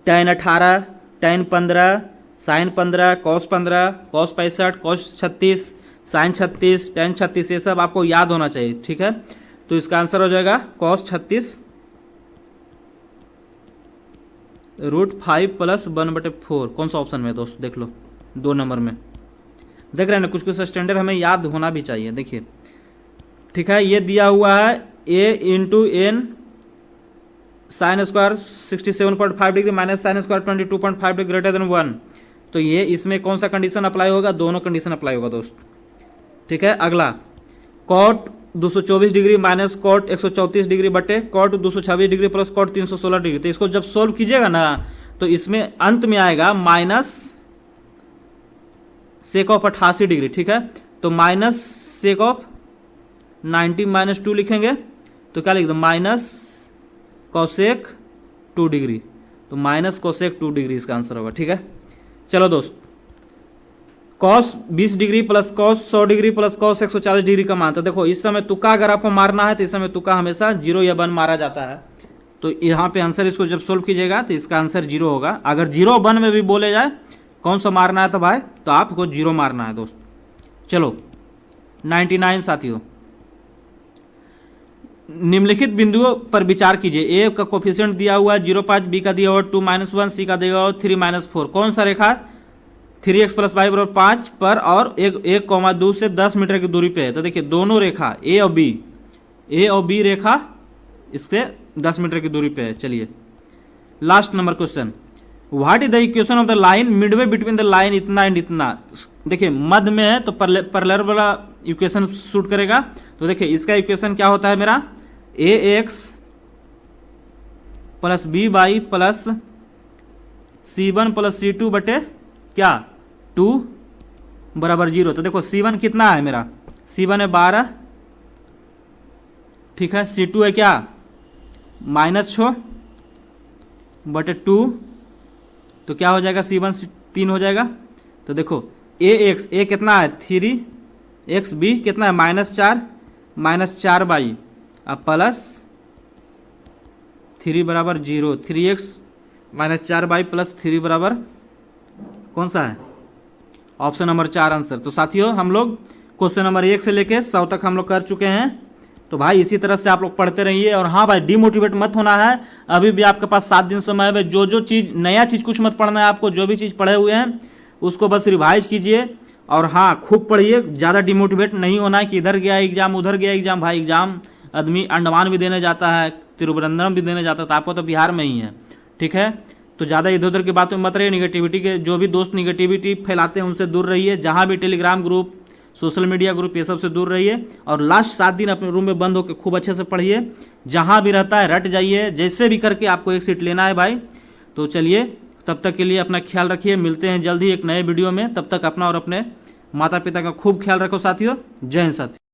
tan 18, tan 15, sin 15, cos 15, cos 65, cos 36, sin 36, tan 36, ये सब आपको याद होना चाहिए, ठीक है। तो इसका आंसर हो जाएगा cos 36 √5 + 1/4। कौन सा ऑप्शन में है दोस्त, देख लो 2 नंबर में। देख रहे हैं ना, कुछ कुछ स्टैंडर्ड हमें याद होना भी चाहिए। देखिए ठीक है। ये दिया हुआ है a into n sine square 67.5 degree minus sine square 22.5 degree greater than 1। तो ये इसमें कौन सा कंडीशन अप्लाई होगा, दोनों कंडीशन अप्लाई होगा दोस्त। ठीक है। अगला cot 224 degree minus cot 134 degree बटे cot 226 degree plus cot 316 degree. तो इसको जब सोल्व कीजिएगा ना तो इसमें अंत में आएगा माइनस सेक ऑफ 88 डिग्री। ठीक है। तो माइनस सेक ऑफ 90 माइनस 2 लिखेंगे तो क्या लिख दो, माइनस कोसेक 2 डिग्री। तो माइनस कोसेक 2 डिग्री इसका आंसर होगा। ठीक है। चलो दोस्त, cos 20 degree plus cos 100 degree plus cos 140 degree का मान। तो देखो इस समय तुक्का अगर आपको मारना है तो इस समय तुक्का हमेशा 0 या 1 मारा जाता है। तो यहाँ पे आंसर इसको जब सोल्व कीजिएगा तो इसका आंसर 0 होगा। अगर 0 1 में भी बोले जाए कौन सा मारना है तो भाई तो आपको 0 मारना है दोस्त। चलो 99 साथियों, निम्नलिखित बिंदुओं पर विचार कीजिए। ए का कोफिशिएंट दिया हुआ है 0.5, बी का दिया हुआ 2 - 1, सी का दिया हुआ 3 - 4। कौन सा रेखा 3x + y = 5 पर और 1,2 से 10 मीटर की दूरी पे है। तो देखिए दोनों रेखा ए और बी रेखा इससे 10 मीटर की दूरी पे है। चलिए last number question, what is the equation of the line Midway between the line इतना एंड इतना। देखिए मध्य में है तो पैरेलल वाला इक्वेशन शूट करेगा। तो देखिए इसका इक्वेशन क्या होता है मेरा, ax + by + c1 + c2 बटे क्या 2 = 0। तो देखो c1 कितना है मेरा, c1 है 12। ठीक है। c2 है क्या -6 बटे 2। तो क्या हो जाएगा, c1 3 हो जाएगा। तो देखो ax a कितना है 3x, b कितना है -4 अब प्लस 3 = 0। 3x - 4y + 3 = कौन सा है, ऑप्शन नंबर 4 आंसर। तो साथियों हम लोग क्वेश्चन नंबर 1 से लेके 100 तक हम लोग कर चुके हैं। तो भाई इसी तरह से आप लोग पढ़ते रहिए। और हाँ भाई डिमोटिवेट मत होना है, अभी भी आपके पास 7 दिन समय है। जो चीज़ नया चीज़ कुछ मत पढ़ना है आपको, जो भी चीज़ पढ़े हुए हैं उसको बस रिवाइज कीजिए। और हाँ खूब पढ़िए, ज़्यादा डिमोटिवेट नहीं होना है कि इधर गया एग्जाम उधर गया एग्जाम। भाई एग्जाम आदमी अंडमान भी देने जाता है, तिरुवनंतपुरम भी देने जाता है, तो आपको तो बिहार में ही है। ठीक है। तो ज़्यादा इधर उधर की बातों में मत रहिए। निगेटिविटी के जो भी दोस्त निगेटिविटी फैलाते हैं उनसे दूर रहिए। जहाँ भी Telegram group, social media group, ये सब से दूर रहिए। और लास्ट 7 दिन अपने रूम में बंद होकर खूब अच्छे से पढ़िए। जहाँ भी रहता है रट जाइए, जैसे भी करके आपको एक सीट लेना है भाई। तो चलिए तब तक के लिए अपना ख्याल रखिए। मिलते हैं जल्द ही एक नए वीडियो में। तब तक अपना और अपने माता पिता का खूब ख्याल रखो साथियों। जय हिंद साथियों।